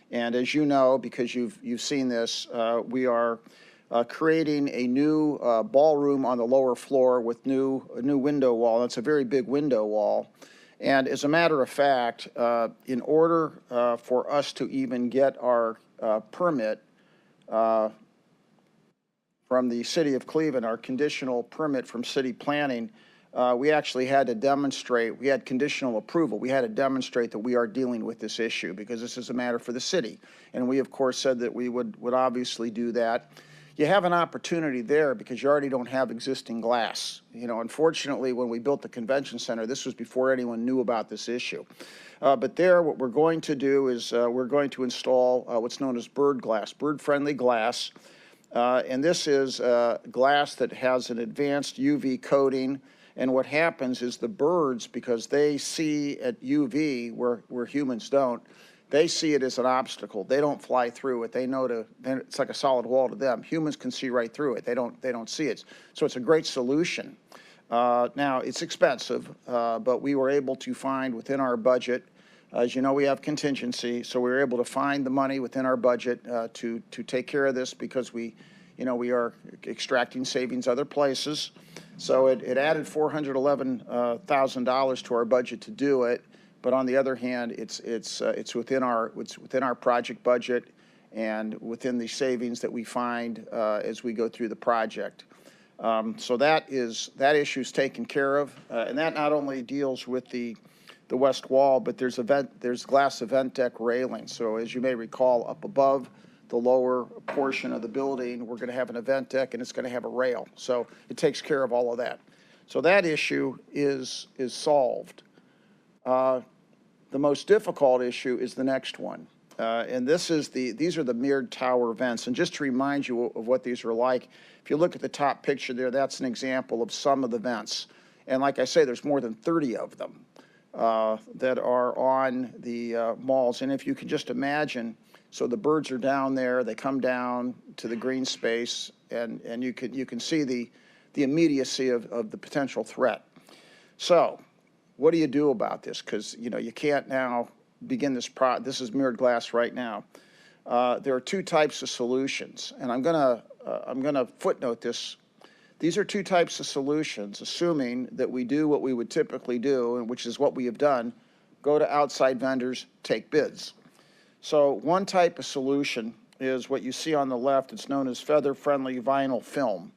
and as you know, because you've seen this, we are creating a new ballroom on the lower floor with a new window wall. That's a very big window wall. And as a matter of fact, in order for us to even get our permit from the city of Cleveland, our conditional permit from city planning, we actually had to demonstrate, we had conditional approval. We had to demonstrate that we are dealing with this issue because this is a matter for the city. And we, of course, said that we would obviously do that. You have an opportunity there because you already don't have existing glass. You know, unfortunately, when we built the convention center, this was before anyone knew about this issue. But there, what we're going to do is we're going to install what's known as bird glass, bird-friendly glass. And this is glass that has an advanced UV coating. And what happens is the birds, because they see at UV where humans don't, they see it as an obstacle. They don't fly through it. They know it's like a solid wall to them. Humans can see right through it. They don't see it. So it's a great solution. Now, it's expensive, but we were able to find within our budget, as you know, we have contingency, so we were able to find the money within our budget to take care of this because we are extracting savings other places. So it added $411,000 to our budget to do it. But on the other hand, it's within our project budget and within the savings that we find as we go through the project. So that issue's taken care of, and that not only deals with the west wall, but there's glass event deck railing. So as you may recall, up above the lower portion of the building, we're going to have an event deck, and it's going to have a rail. So it takes care of all of that. So that issue is solved. The most difficult issue is the next one. And these are the mirrored tower vents. And just to remind you of what these are like, if you look at the top picture there, that's an example of some of the vents. And like I say, there's more than 30 of them that are on the malls. And if you can just imagine, so the birds are down there, they come down to the green space, and you can see the immediacy of the potential threat. So what do you do about this? Because you can't now begin this is mirrored glass right now. There are two types of solutions, and I'm gonna footnote this. These are two types of solutions, assuming that we do what we would typically do, and which is what we have done: go to outside vendors, take bids. So one type of solution is what you see on the left. It's known as feather-friendly vinyl film,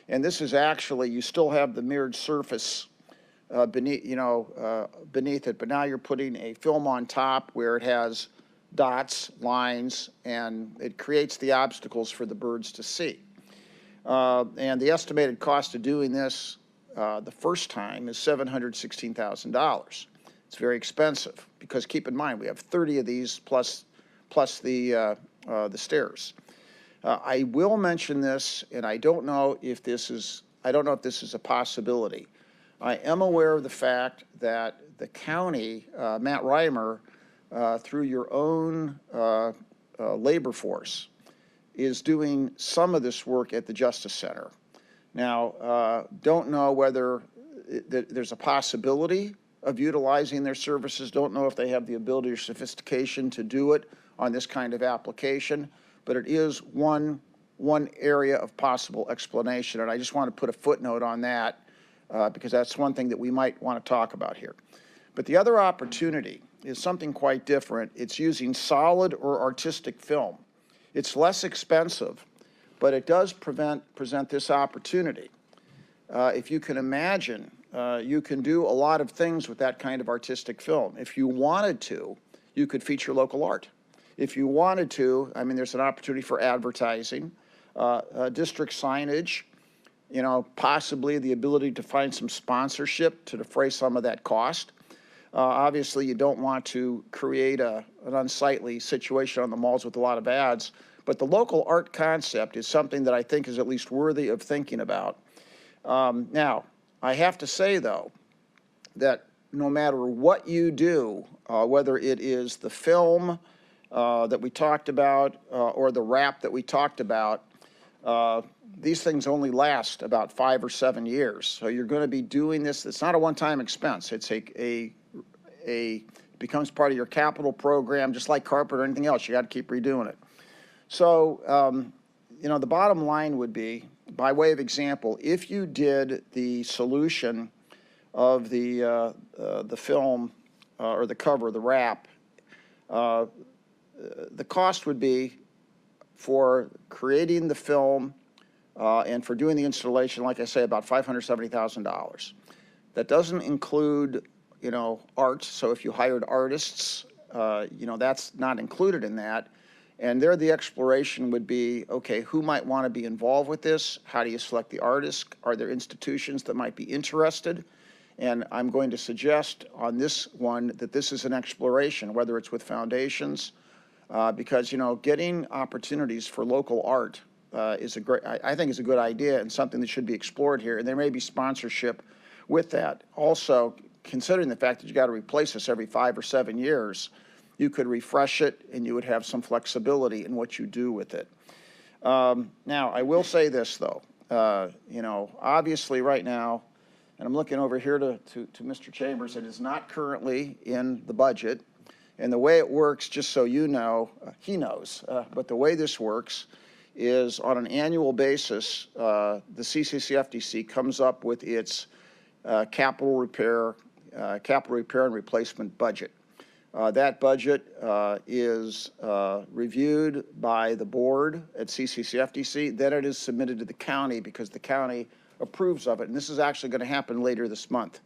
and this is actually, you still have the mirrored surface beneath it, but now you're putting a film on top where it has dots, lines, and it creates the obstacles for the birds to see. And the estimated cost of doing this the first time is $716,000. It's very expensive because keep in mind we have 30 of these plus the stairs. I will mention this, and I don't know if this is a possibility. I am aware of the fact that the county, Matt Reimer, through your own labor force, is doing some of this work at the Justice Center. Now, don't know whether there's a possibility of utilizing their services, don't know if they have the ability or sophistication to do it on this kind of application, but it is one area of possible explanation, and I just want to put a footnote on that because that's one thing that we might want to talk about here. But the other opportunity is something quite different. It's using solid or artistic film. It's less expensive, but it does present this opportunity. If you can imagine, you can do a lot of things with that kind of artistic film. If you wanted to, you could feature local art. If you wanted to, I mean, there's an opportunity for advertising, district signage, you know, possibly the ability to find some sponsorship to defray some of that cost. Obviously, you don't want to create an unsightly situation on the malls with a lot of ads, but the local art concept is something that I think is at least worthy of thinking about. Now, I have to say, though, that no matter what you do, whether it is the film that we talked about or the wrap that we talked about, these things only last about 5 or 7 years. So you're going to be doing this. It's not a one-time expense. It's becomes part of your capital program, just like carpet or anything else. You got to keep redoing it. So, you know, the bottom line would be, by way of example, if you did the solution of the film or the cover, the wrap, the cost would be for creating the film and for doing the installation, like I say, about $570,000. That doesn't include, you know, art. So if you hired artists, you know, that's not included in that. And there the exploration would be, okay, who might want to be involved with this? How do you select the artists? Are there institutions that might be interested? And I'm going to suggest on this one that this is an exploration, whether it's with foundations, because, you know, getting opportunities for local art is a great, I think is a good idea and something that should be explored here. And there may be sponsorship with that. Also, considering the fact that you got to replace this every 5 or 7 years, you could refresh it and you would have some flexibility in what you do with it. Now, I will say this, though. You know, obviously right now, and I'm looking over here to Mr. Chambers, it is not currently in the budget. And the way it works, just so you know, he knows, but the way this works is on an annual basis, the CCCFDC comes up with its capital repair and replacement budget. That budget is reviewed by the board at CCCFDC. Then it is submitted to the county because the county approves of it. And this is actually going to happen later this month.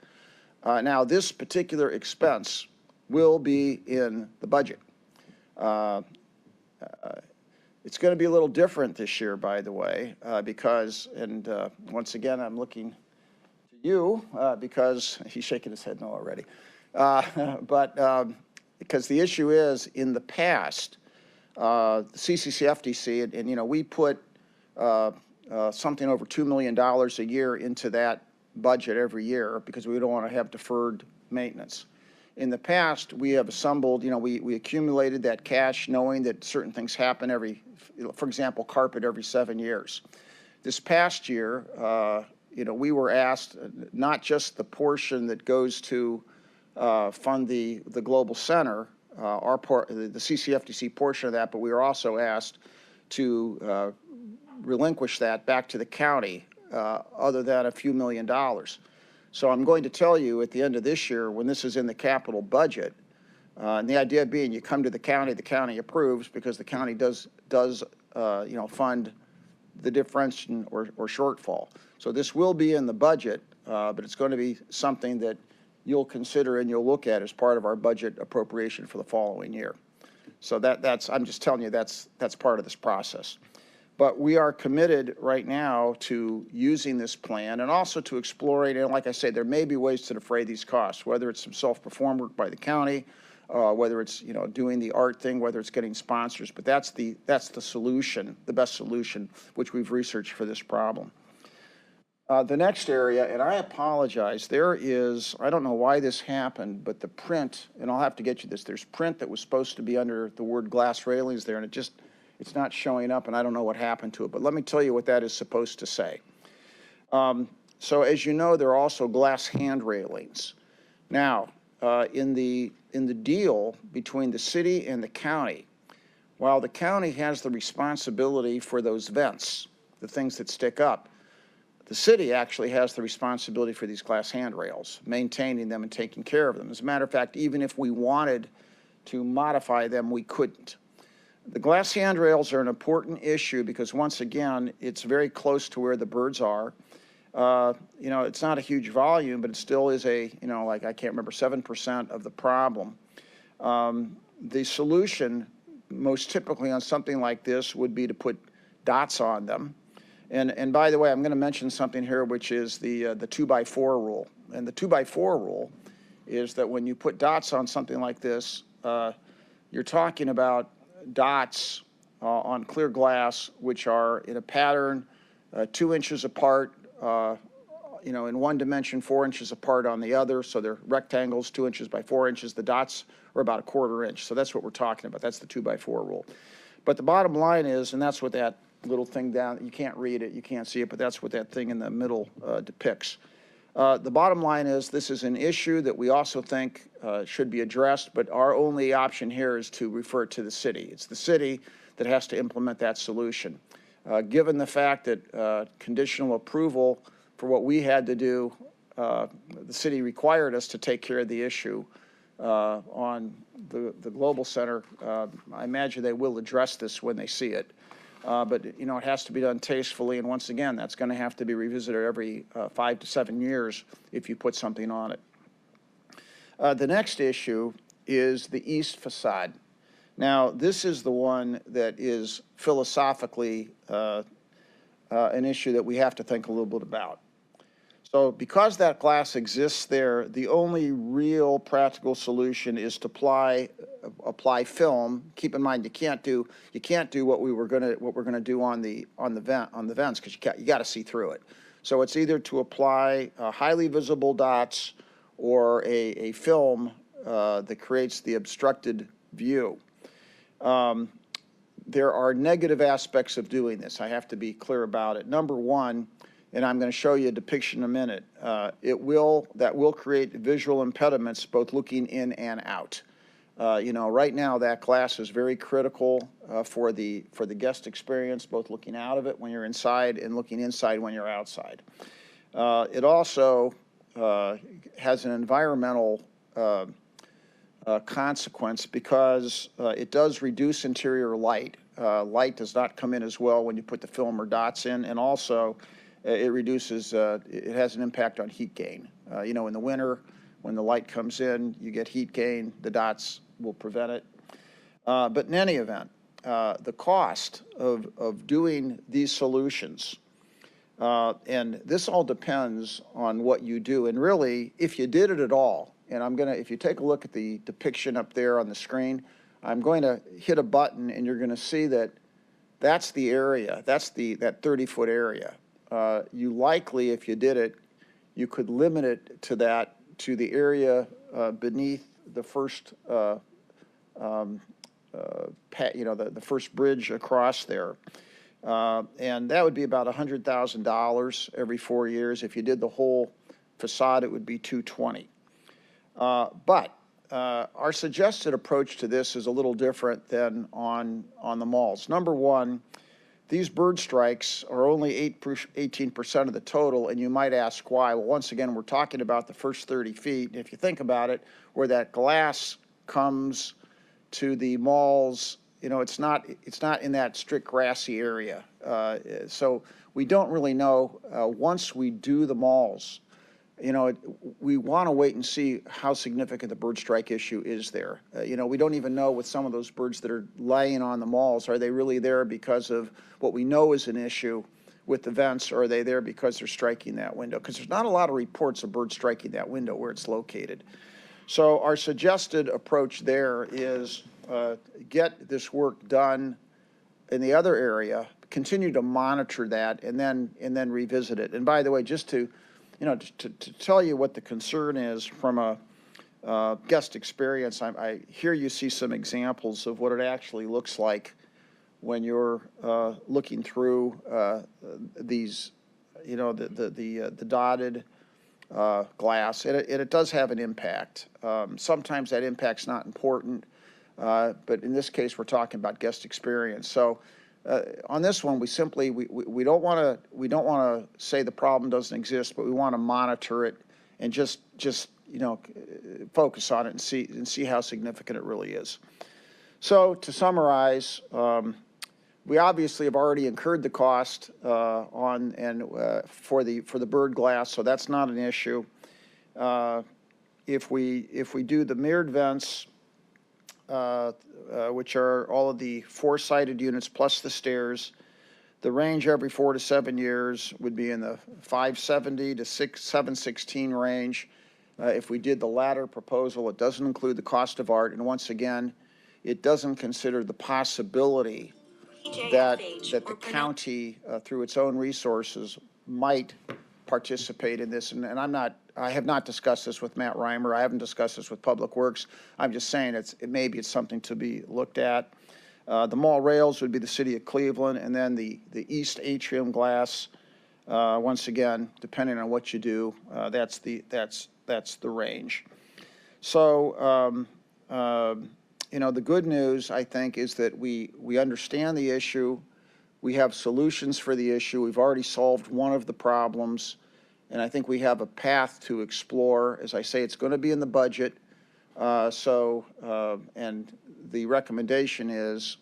Now, this particular expense will be in the budget. It's going to be a little different this year, by the way, because, and once again, I'm looking to you because he's shaking his head no already. Because the issue is, in the past, the CCCFDC, and you know, we put something over $2 million a year into that budget every year because we don't want to have deferred maintenance. In the past, we have assembled, you know, we accumulated that cash knowing that certain things happen every, for example, carpet every 7 years. This past year, you know, we were asked not just the portion that goes to fund the Global Center, our part, the CCFDC portion of that, but we were also asked to relinquish that back to the county, other than a few $1 million. So I'm going to tell you at the end of this year, when this is in the capital budget, and the idea being you come to the county approves because the county does you know, fund the difference or shortfall. So this will be in the budget, but it's going to be something that you'll consider and you'll look at as part of our budget appropriation for the following year. So that's, I'm just telling you, that's part of this process. But we are committed right now to using this plan and also to exploring, and like I say, there may be ways to defray these costs, whether it's some self-perform work by the county, whether it's, you know, doing the art thing, whether it's getting sponsors, but that's the solution, the best solution, which we've researched for this problem. The next area, and I apologize, there is, I don't know why this happened, but the print, and I'll have to get you this, there's print that was supposed to be under the word glass railings there, and it's not showing up, and I don't know what happened to it, but let me tell you what that is supposed to say. So as you know, there are also glass hand railings. Now, in the deal between the city and the county, while the county has the responsibility for those vents, the things that stick up, the city actually has the responsibility for these glass handrails, maintaining them and taking care of them. As a matter of fact, even if we wanted to modify them, we couldn't. The glass handrails are an important issue because, once again, it's very close to where the birds are. You know, it's not a huge volume, but it still is a, you know, like I can't remember, 7% of the problem. The solution most typically on something like this would be to put dots on them. And by the way, I'm going to mention something here, which is the 2x4 rule. And the 2x4 rule is that when you put dots on something like this, you're talking about dots on clear glass, which are in a pattern 2 inches apart, in one dimension, 4 inches apart on the other. So they're rectangles, 2 inches by 4 inches. The dots are about 1/4 inch. So that's what we're talking about. That's the 2x4 rule. But the bottom line is, and that's what that little thing down, you can't read it, you can't see it, but that's what that thing in the middle depicts. The bottom line is this is an issue that we also think should be addressed, but our only option here is to refer it to the city. It's the city that has to implement that solution. Given the fact that conditional approval for what we had to do, the city required us to take care of the issue on the Global Center. I imagine they will address this when they see it. But, it has to be done tastefully. And once again, that's going to have to be revisited every 5 to 7 years if you put something on it. The next issue is the east facade. Now, this is the one that is philosophically an issue that we have to think a little bit about. So because that glass exists there, the only real practical solution is to apply film. Keep in mind, you can't do what we're gonna do on the vents, because you got to see through it. So it's either to apply highly visible dots or a film that creates the obstructed view. There are negative aspects of doing this. I have to be clear about it. Number one, and I'm going to show you a depiction in a minute, that will create visual impediments both looking in and out. Right now that glass is very critical for the guest experience, both looking out of it when you're inside and looking inside when you're outside. It also has an environmental consequence because it does reduce interior light. Light does not come in as well when you put the film or dots in, and also it reduces, it has an impact on heat gain. In the winter, when the light comes in, you get heat gain. The dots will prevent it. But in any event, the cost of doing these solutions, and this all depends on what you do. And really, if you did it at all, and if you take a look at the depiction up there on the screen, I'm going to hit a button and you're going to see that that's the area, that 30-foot area. You likely, if you did it, you could limit it to the area beneath the first, the first bridge across there. And that would be about $100,000 every 4 years. If you did the whole facade, it would be $220,000. But our suggested approach to this is a little different than on the malls. Number one, these bird strikes are only 18% of the total, and you might ask why. Well, once again, we're talking about the first 30 feet. If you think about it, where that glass comes to the malls, it's not in that strict grassy area. So we don't really know once we do the malls. We want to wait and see how significant the bird strike issue is there. We don't even know with some of those birds that are laying on the malls, are they really there because of what we know is an issue with the vents, or are they there because they're striking that window? Because there's not a lot of reports of birds striking that window where it's located. So our suggested approach there is get this work done in the other area, continue to monitor that, and then revisit it. And by the way, just to tell you what the concern is from a guest experience, I hear you see some examples of what it actually looks like when you're looking through these, the dotted glass, and it does have an impact. Sometimes that impact's not important, but in this case, we're talking about guest experience. So. On this one, we don't want to say the problem doesn't exist, but we want to monitor it and just focus on it and see how significant it really is. So to summarize, we obviously have already incurred the cost for the bird glass, so that's not an issue. If we do the mirrored vents, which are all of the four-sided units plus the stairs. The range every 4 to 7 years would be in the 570 to 716 range. If we did the latter proposal, it doesn't include the cost of art, and once again, it doesn't consider the possibility that the county, through its own resources, might participate in this. And I have not discussed this with Matt Reimer. I haven't discussed this with Public Works. I'm just saying maybe it's something to be looked at. The mall rails would be the city of Cleveland, and then the east atrium glass, once again, depending on what you do, that's the range. So, the good news, I think, is that we understand the issue. We have solutions for the issue. We've already solved one of the problems, and I think we have a path to explore. As I say, it's going to be in the budget. And the recommendation is,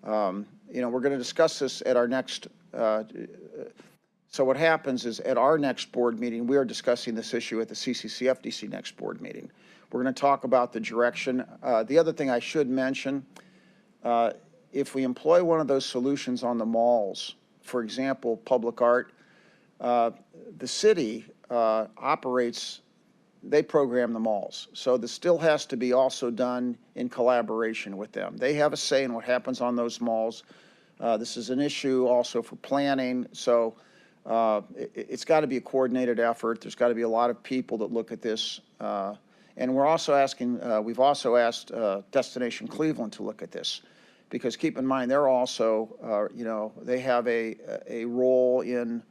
we're going to discuss this at our next, so what happens is at our next board meeting, we are discussing this issue at the CCCFDC next board meeting. We're going to talk about the direction. The other thing I should mention, if we employ one of those solutions on the malls, for example, public art, the city operates, they program the malls. So this still has to be also done in collaboration with them. They have a say in what happens on those malls. This is an issue also for planning. So it's got to be a coordinated effort. There's got to be a lot of people that look at this. And we're also asking, we've also asked Destination Cleveland to look at this. Because keep in mind, they're also, they have a role in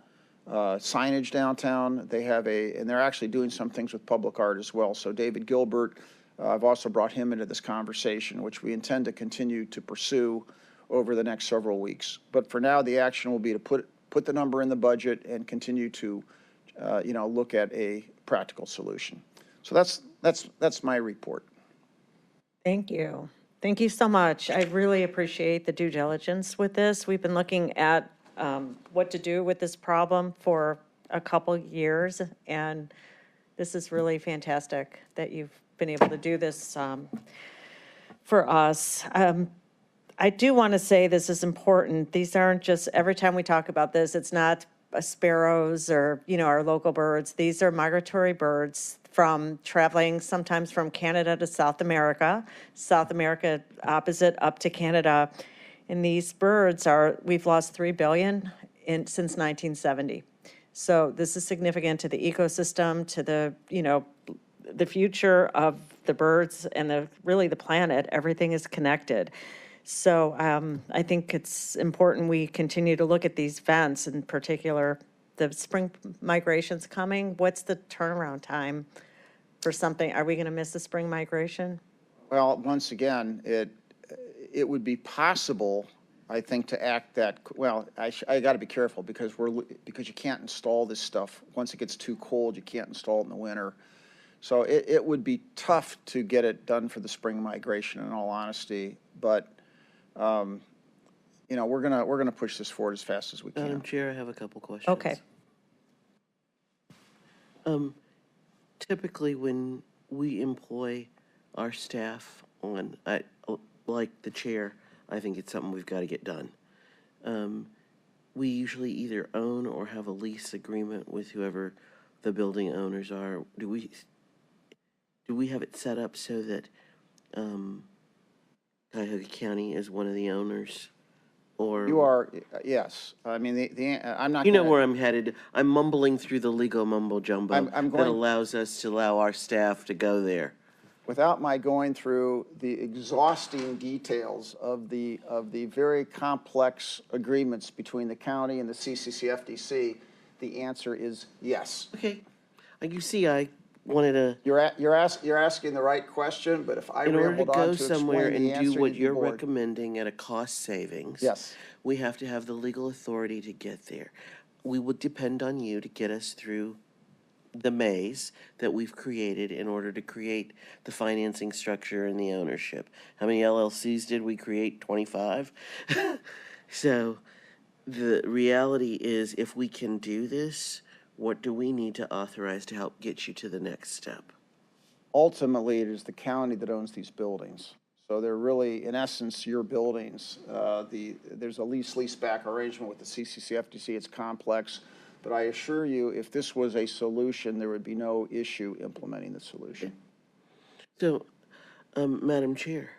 signage downtown. They have and they're actually doing some things with public art as well. So David Gilbert, I've also brought him into this conversation, which we intend to continue to pursue over the next several weeks. But for now, the action will be to put the number in the budget and continue to, look at a practical solution. So that's my report. Thank you. Thank you so much. I really appreciate the due diligence with this. We've been looking at what to do with this problem for a couple years, and this is really fantastic that you've been able to do this for us. I do want to say this is important. These aren't just, every time we talk about this, it's not sparrows or, our local birds. These are migratory birds from traveling sometimes from Canada to South America opposite up to Canada. And these birds we've lost 3 billion since 1970. So this is significant to the ecosystem, to the future of the birds and really the planet. Everything is connected. So I think it's important we continue to look at these vents, in particular, the spring migration's coming. What's the turnaround time for something? Are we going to miss the spring migration? Well, once again, it would be possible, I think, to act that, well, I got to be careful because you can't install this stuff. Once it gets too cold, you can't install it in the winter. So it would be tough to get it done for the spring migration, in all honesty. But we're gonna push this forward as fast as we can. Madam Chair, I have a couple questions. Okay. Typically, when we employ our staff on, like the chair, I think it's something we've got to get done. We usually either own or have a lease agreement with whoever the building owners are. Do we have it set up so that Cuyahoga County is one of the owners? Or You are, yes. I mean, I'm not. you know where I'm headed. I'm mumbling through the legal mumbo jumbo I'm that going- allows us to allow our staff to go there. Without my going through the exhausting details of the very complex agreements between the county and the CCCFDC, the answer is yes. Okay. You see, I wanted to, You're asking the right question, but if I in order to rambled on go to somewhere explain the and do answer, what you'd be you're bored. recommending at a cost savings. Yes. We have to have the legal authority to get there. We would depend on you to get us through the maze that we've created in order to create the financing structure and the ownership. How many LLCs did we create? 25? So the reality is, if we can do this, what do we need to authorize to help get you to the next step? Ultimately, it is the county that owns these buildings. So they're really, in essence, your buildings. There's a lease-back arrangement with the CCCFDC. It's complex. But I assure you, if this was a solution, there would be no issue implementing the solution. So, Madam Chair,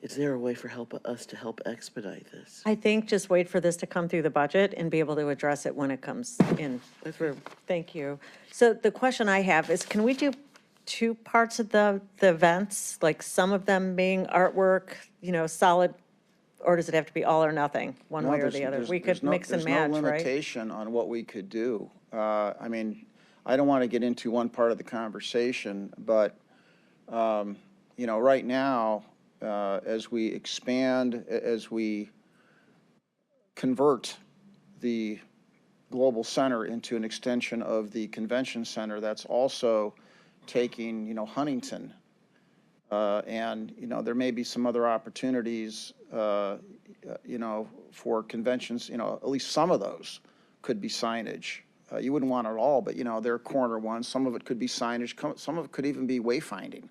is there a way for us to help expedite this? I think just wait for this to come through the budget and be able to address it when it comes in through. Thank you. So the question I have is, can we do two parts of the events, like some of them being artwork, solid, or does it have to be all or nothing, one way or the other? We could mix and match, There's no right? limitation on what we could do. I mean, I don't want to get into one part of the conversation, but, right now, as we expand, as we convert the Global Center into an extension of the Convention Center, that's also taking, Huntington. And, there may be some other opportunities, for conventions, at least some of those could be signage. You wouldn't want it all, but, they're corner ones. Some of it could be signage. Some of it could even be wayfinding.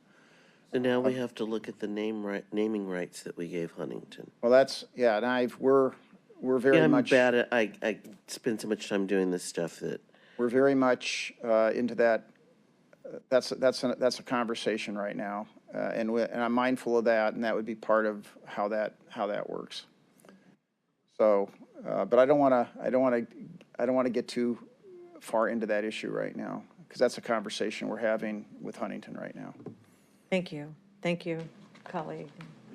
So now we have to look at the naming rights that we gave Huntington. Well, that's, yeah, and we're very Yeah, I'm much. bad at, I spend so much time doing this stuff that. We're very much into that. That's a conversation right now, and I'm mindful of that, and that would be part of how that works. So, but I don't want to get too far into that issue right now, because that's a conversation we're having with Huntington right now. Thank you. Thank you, colleague.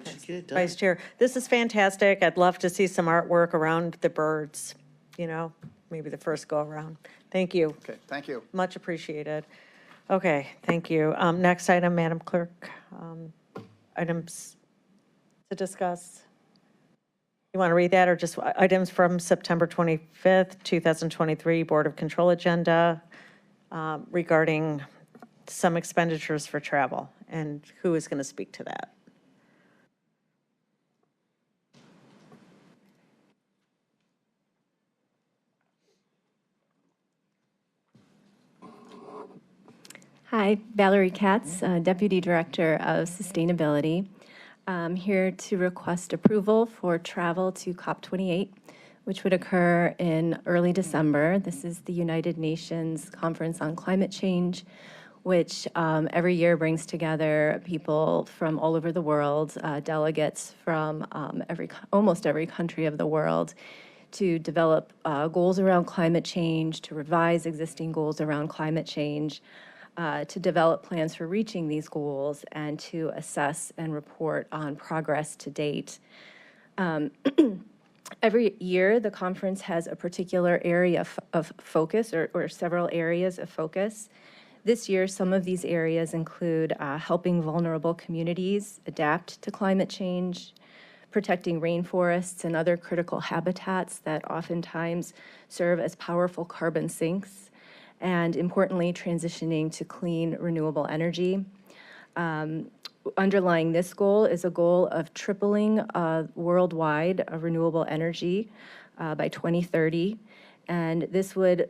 We should get it done. Vice Chair, this is fantastic. I'd love to see some artwork around the birds, maybe the first go around. Thank you. Okay, thank you. Much appreciated. Okay, thank you. Next item, Madam Clerk. Items to discuss. You want to read that, or just items from September 25th, 2023 Board of Control agenda regarding some expenditures for travel, and who is going to speak to that? Hi, Valerie Katz, Deputy Director of Sustainability. I'm here to request approval for travel to COP28, which would occur in early December. This is the United Nations Conference on Climate Change, which every year brings together people from all over the world, delegates from almost every country of the world, to develop goals around climate change, to revise existing goals around climate change, to develop plans for reaching these goals, and to assess and report on progress to date. Every year, the conference has a particular area of focus or several areas of focus. This year, some of these areas include helping vulnerable communities adapt to climate change, protecting rainforests and other critical habitats that oftentimes serve as powerful carbon sinks, and importantly, transitioning to clean, renewable energy. Underlying this goal is a goal of tripling worldwide renewable energy by 2030, and this would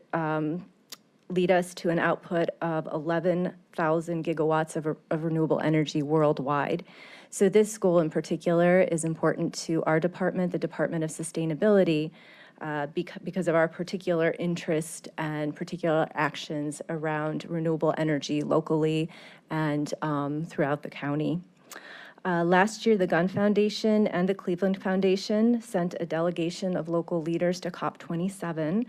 lead us to an output of 11,000 gigawatts of renewable energy worldwide. So this goal in particular is important to our department, the Department of Sustainability, because of our particular interest and particular actions around renewable energy locally and throughout the county. Last year, the Gunn Foundation and the Cleveland Foundation sent a delegation of local leaders to COP27,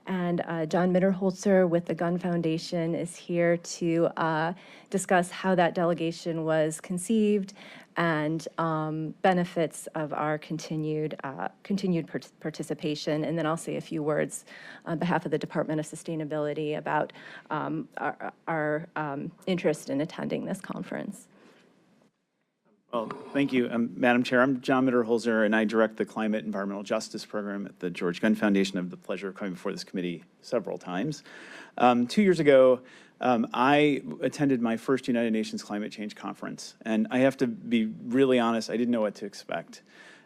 and John Mitterholzer with the Gunn Foundation is here to discuss how that delegation was conceived and benefits of our continued participation. And then I'll say a few words on behalf of the Department of Sustainability about our interest in attending this conference. Well, thank you, Madam Chair. I'm John Mitterholzer, and I direct the Climate Environmental Justice Program at the George Gunn Foundation. I have the pleasure of coming before this committee several times. 2 years ago, I attended my first United Nations Climate Change Conference, and I have to be really honest, I didn't know what to expect.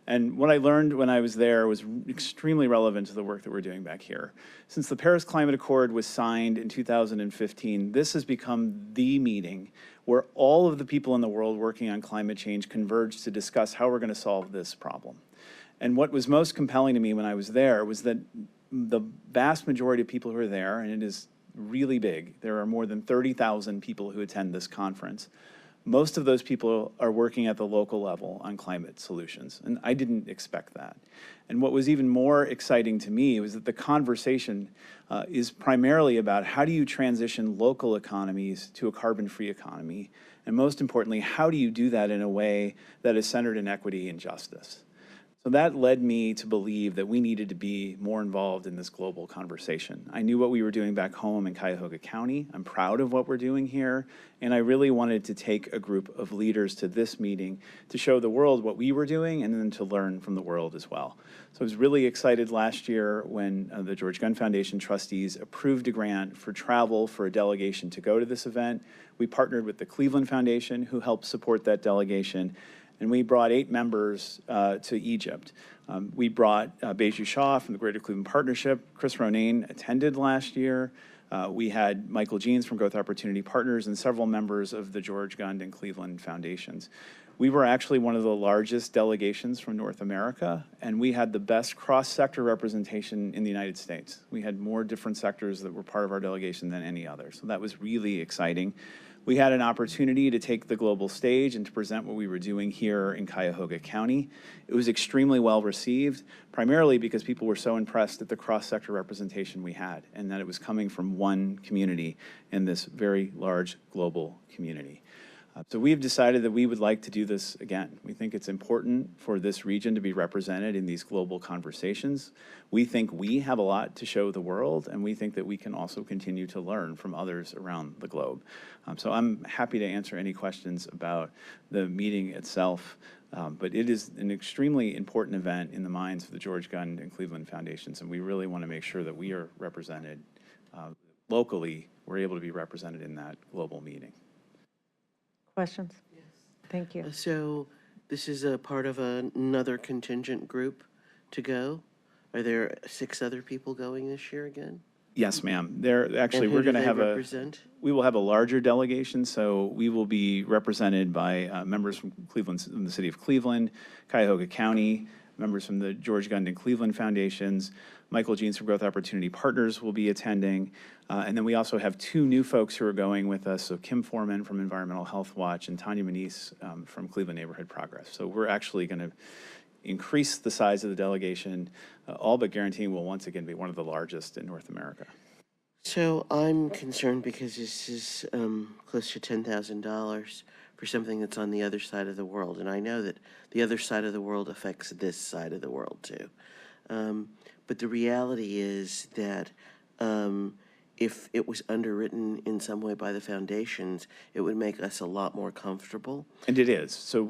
And what I learned when I was there was extremely relevant to the work that we're doing back here. Since the Paris Climate Accord was signed in 2015, this has become the meeting where all of the people in the world working on climate change converge to discuss how we're going to solve this problem. And what was most compelling to me when I was there was that the vast majority of people who are there, and it is really big, there are more than 30,000 people who attend this conference. Most of those people are working at the local level on climate solutions, and I didn't expect that. And what was even more exciting to me was that the conversation is primarily about how do you transition local economies to a carbon-free economy, and most importantly, how do you do that in a way that is centered in equity and justice? So that led me to believe that we needed to be more involved in this global conversation. I knew what we were doing back home in Cuyahoga County. I'm proud of what we're doing here, and I really wanted to take a group of leaders to this meeting to show the world what we were doing and then to learn from the world as well. So I was really excited last year when the George Gund Foundation trustees approved a grant for travel for a delegation to go to this event. We partnered with the Cleveland Foundation, who helped support that delegation, and we brought 8 members to Egypt. We brought Beju Shah from the Greater Cleveland Partnership. Chris Ronayne attended last year. We had Michael Jeans from Growth Opportunity Partners and several members of the George Gund and Cleveland Foundations. We were actually one of the largest delegations from North America, and we had the best cross-sector representation in the United States. We had more different sectors that were part of our delegation than any other, so that was really exciting. We had an opportunity to take the global stage and to present what we were doing here in Cuyahoga County. It was extremely well received, primarily because people were so impressed at the cross-sector representation we had and that it was coming from one community in this very large global community. So we've decided that we would like to do this again. We think it's important for this region to be represented in these global conversations. We think we have a lot to show the world, and we think that we can also continue to learn from others around the globe. So I'm happy to answer any questions about the meeting itself, but it is an extremely important event in the minds of the George Gund and Cleveland Foundations, and we really want to make sure that we are represented locally. We're able to be represented in that global meeting. Questions? Yes. Thank you. So this is a part of another contingent group to go? Are there 6 other people going this year again? Yes, ma'am. We're going to have we will have a larger delegation, so we will be represented by members from Cleveland, from the city of Cleveland, Cuyahoga County, members from the George Gund and Cleveland Foundations. Michael Jeans from Growth Opportunity Partners will be attending. And then we also have 2 new folks who are going with us. So Kim Foreman from Environmental Health Watch and Tanya Manise from Cleveland Neighborhood Progress. So we're actually going to increase the size of the delegation, all but guaranteeing we'll once again be one of the largest in North America. So I'm concerned because this is close to $10,000 for something that's on the other side of the world. And I know that the other side of the world affects this side of the world too. But the reality is that if it was underwritten in some way by the foundations, it would make us a lot more comfortable. And it is. So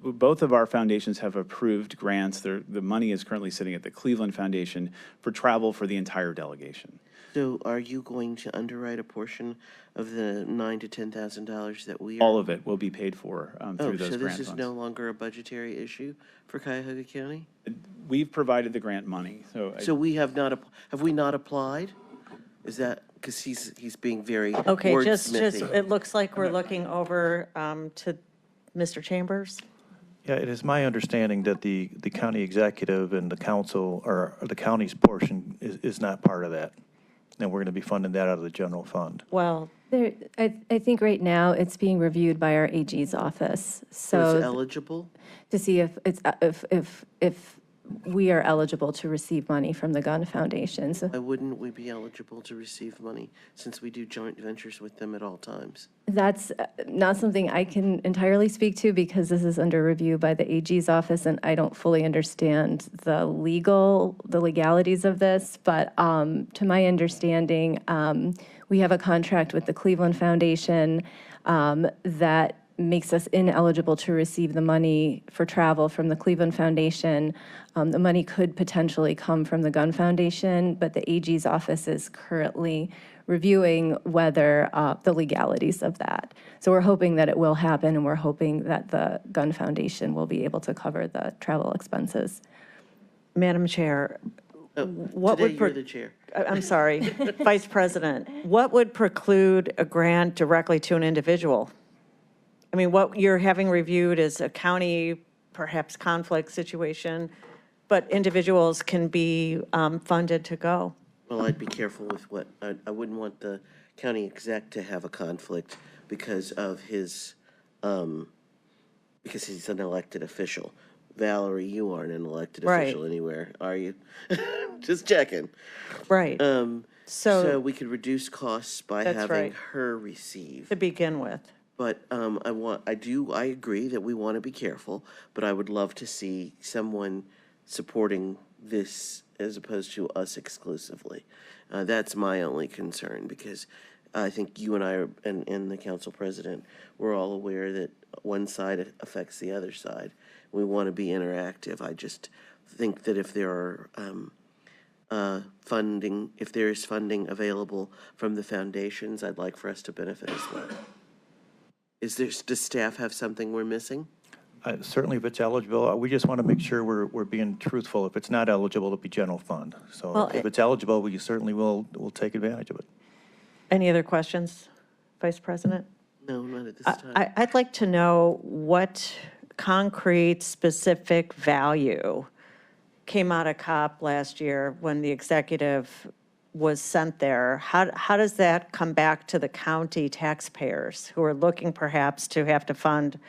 both of our foundations have approved grants. The money is currently sitting at the Cleveland Foundation for travel for the entire delegation. So are you going to underwrite a portion of the $9,000 to $10,000 that we are? All of it will be paid for through those grant funds. So this is no longer a budgetary issue for Cuyahoga County? We've provided the grant money. So we have we not applied? Is that, because he's being very Okay, just, wordsmithy. it looks like we're looking over to Mr. Chambers. Yeah, it is my understanding that the county executive and the council, or the county's portion, is not part of that. And we're going to be funding that out of the general fund. Well, I think right now it's being reviewed by our AG's office. So it's eligible? To see if we are eligible to receive money from the Gund Foundation. So Why wouldn't we be eligible to receive money since we do joint ventures with them at all times? that's not something I can entirely speak to because this is under review by the AG's office and I don't fully understand the legalities of this. But to my understanding, we have a contract with the Cleveland Foundation that makes us ineligible to receive the money for travel from the Cleveland Foundation. The money could potentially come from the Gun Foundation, but the AG's office is currently reviewing whether the legalities of that. So we're hoping that it will happen, and we're hoping that the Gun Foundation will be able to cover the travel expenses. Madam Chair, what Today, would... you're the chair. I'm sorry, Vice President, what would preclude a grant directly to an individual? I mean, what you're having reviewed is a county, perhaps conflict situation, but individuals can be funded to go. Well, I'd be careful with what, I wouldn't want the county exec to have a conflict because of his, because he's an elected official. Valerie, you aren't an elected official anywhere, are you? Just checking. Right. So we could reduce costs by That's having right. her receive. To begin with. But I agree that we want to be careful, but I would love to see someone supporting this as opposed to us exclusively. That's my only concern, because I think you and I and the council president, we're all aware that one side affects the other side. We want to be interactive. I just think that if there are if there is funding available from the foundations, I'd like for us to benefit as well. Does staff have something we're missing? Certainly, if it's eligible, we just want to make sure we're being truthful. If it's not eligible, it'll be general fund. So Well, if it's eligible, we certainly will take advantage of it. Any other questions, Vice President? No, not at this time. I'd like to know what concrete, specific value came out of COP last year when the executive was sent there. How does that come back to the county taxpayers who are looking perhaps to have to fund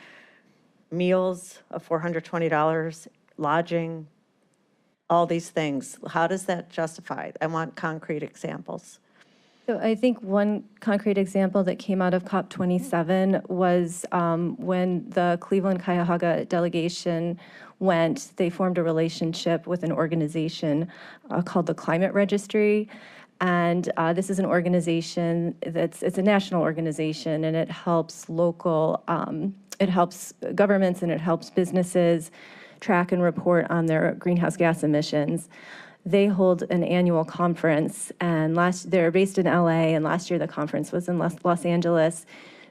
meals of $420, lodging, all these things? How does that justify? I want concrete examples. So I think one concrete example that came out of COP27 was when the Cleveland Cuyahoga delegation went, they formed a relationship with an organization called the Climate Registry. And this is an organization it's a national organization, and it helps it helps governments and it helps businesses track and report on their greenhouse gas emissions. They hold an annual conference, and they're based in LA, and last year the conference was in Los Angeles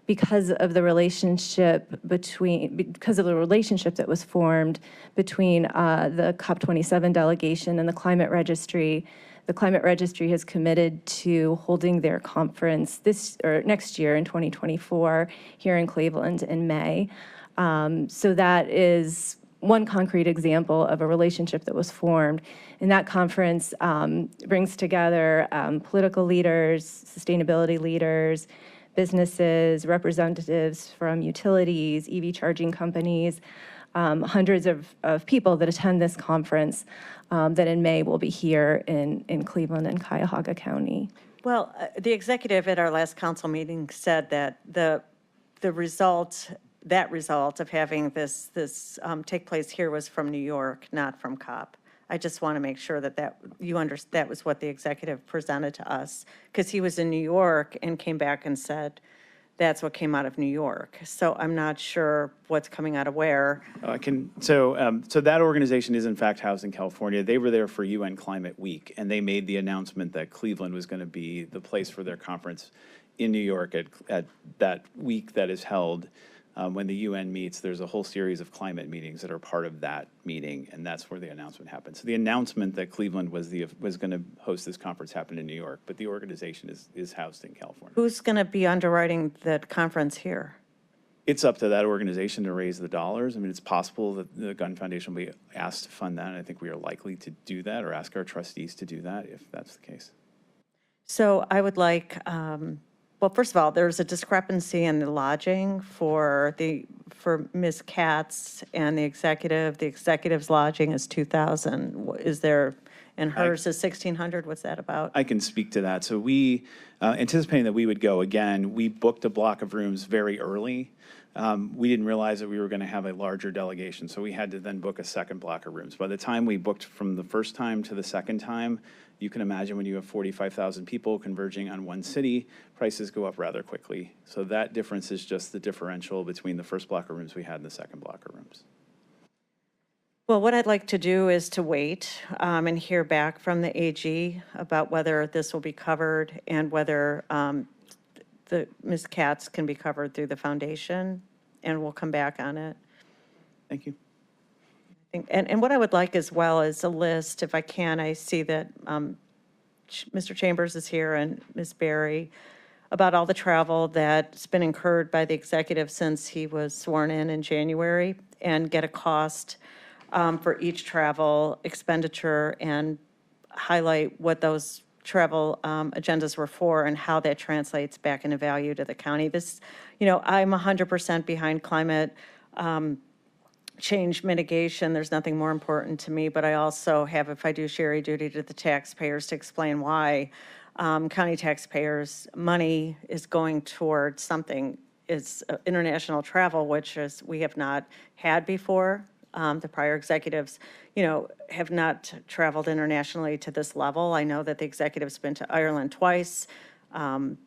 because of the relationship that was formed between the COP27 delegation and the Climate Registry. The Climate Registry has committed to holding their conference next year in 2024 here in Cleveland in May. So that is one concrete example of a relationship that was formed. And that conference brings together political leaders, sustainability leaders, businesses, representatives from utilities, EV charging companies, hundreds of people that attend this conference that in May will be here in Cleveland and Cuyahoga County. Well, the executive at our last council meeting said that the result of having this take place here was from New York, not from COP. I just want to make sure that you understand that was what the executive presented to us, because he was in New York and came back and said that's what came out of New York. So I'm not sure what's coming out of where. So that organization is in fact housed in California. They were there for UN Climate Week, and they made the announcement that Cleveland was going to be the place for their conference in New York at that week that is held. When the UN meets, there's a whole series of climate meetings that are part of that meeting, and that's where the announcement happened. So the announcement that Cleveland was going to host this conference happened in New York, but the organization is housed in California. Who's going to be underwriting the conference here? It's up to that organization to raise the dollars. I mean, it's possible that the Gun Foundation will be asked to fund that, and I think we are likely to do that, or ask our trustees to do that if that's the case. So I would like, well, first of all, there's a discrepancy in the lodging for Ms. Katz and the executive. The executive's lodging is $2,000. Is there, and hers is $1,600? What's that about? I can speak to that. So we, anticipating that we would go again, we booked a block of rooms very early We didn't realize that we were going to have a larger delegation, so we had to then book a second block of rooms. By the time we booked from the first time to the second time, you can imagine when you have 45,000 people converging on one city, prices go up rather quickly. So that difference is just the differential between the first block of rooms we had and the second block of rooms. Well, what I'd like to do is to wait and hear back from the AG about whether this will be covered and whether the Ms. Katz can be covered through the foundation, and we'll come back on it. Thank you. And what I would like as well is a list, if I can. I see that Mr. Chambers is here and Ms. Berry, about all the travel that's been incurred by the executive since he was sworn in January, and get a cost for each travel expenditure and highlight what those travel agendas were for and how that translates back into value to the county. This, I'm 100% behind climate change mitigation. There's nothing more important to me, but I also have a fiduciary duty to the taxpayers to explain why county taxpayers' money is going towards something is international travel, which is we have not had before. The prior executives, have not traveled internationally to this level. I know that the executive's been to Ireland twice, and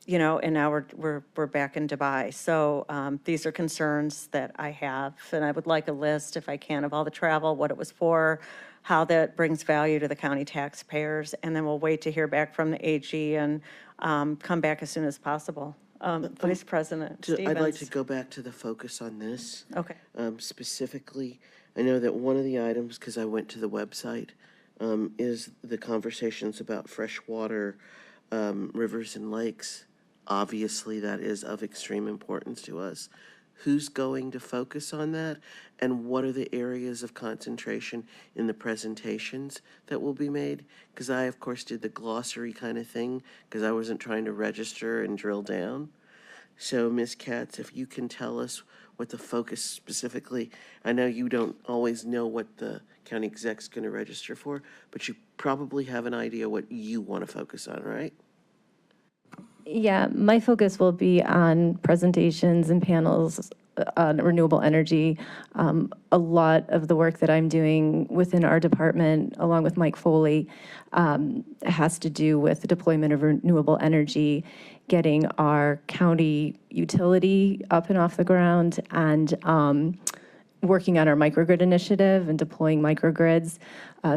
now we're back in Dubai. So these are concerns that I have, and I would like a list, if I can, of all the travel, what it was for, how that brings value to the county taxpayers, and then we'll wait to hear back from the AG and come back as soon as possible. Vice President Stevens. I'd like to go back to the focus on this. Okay. Specifically, I know that one of the items, because I went to the website, is the conversations about freshwater rivers and lakes. Obviously, that is of extreme importance to us. Who's going to focus on that? And what are the areas of concentration in the presentations that will be made? Because I, of course, did the glossary kind of thing because I wasn't trying to register and drill down. So, Ms. Katz, if you can tell us what the focus specifically, I know you don't always know what the county exec's going to register for, but you probably have an idea what you want to focus on, right? Yeah, my focus will be on presentations and panels on renewable energy. A lot of the work that I'm doing within our department, along with Mike Foley, has to do with the deployment of renewable energy, getting our county utility up and off the ground, and working on our microgrid initiative and deploying microgrids.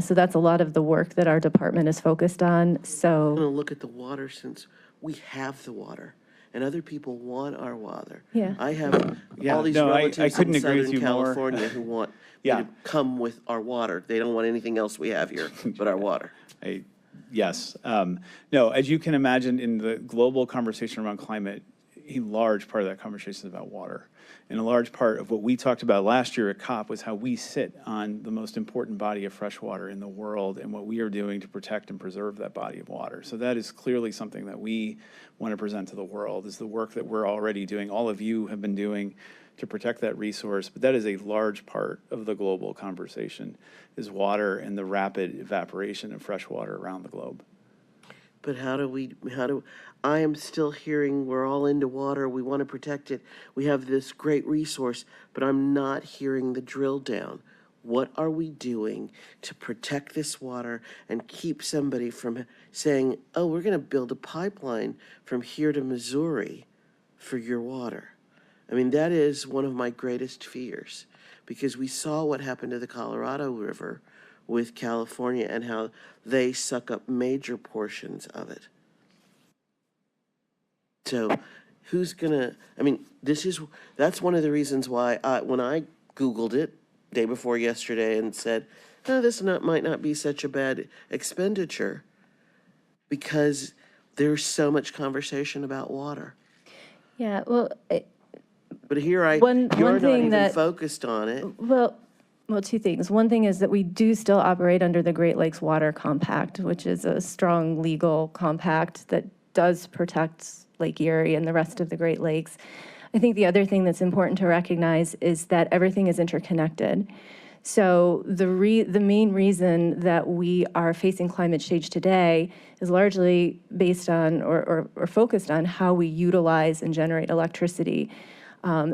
So that's a lot of the work that our department is focused on. So I'm going to look at the water since we have the water and other people want our water. Yeah. I have all these relatives I couldn't in agree with Southern you more. California who want me to come with our water. They don't want anything else we have here but our water. Yes. No, as you can imagine, in the global conversation around climate, a large part of that conversation is about water. And a large part of what we talked about last year at COP was how we sit on the most important body of fresh water in the world and what we are doing to protect and preserve that body of water. So that is clearly something that we want to present to the world, is the work that we're already doing, all of you have been doing to protect that resource. But that is a large part of the global conversation, is water and the rapid evaporation of fresh water around the globe. But I am still hearing we're all into water, we want to protect it, we have this great resource, but I'm not hearing the drill down. What are we doing to protect this water and keep somebody from saying, oh, we're going to build a pipeline from here to Missouri for your water? I mean, that is one of my greatest fears, because we saw what happened to the Colorado River with California and how they suck up major portions of it. So who's gonna, I mean, that's one of the reasons why when I Googled it day before yesterday and said, oh, this might not be such a bad expenditure, because there's so much conversation about water. yeah, well, But here you're not even focused on it. Well, two things. One thing is that we do still operate under the Great Lakes Water Compact, which is a strong legal compact that does protect Lake Erie and the rest of the Great Lakes. I think the other thing that's important to recognize is that everything is interconnected. So the main reason that we are facing climate change today is largely based on or focused on how we utilize and generate electricity.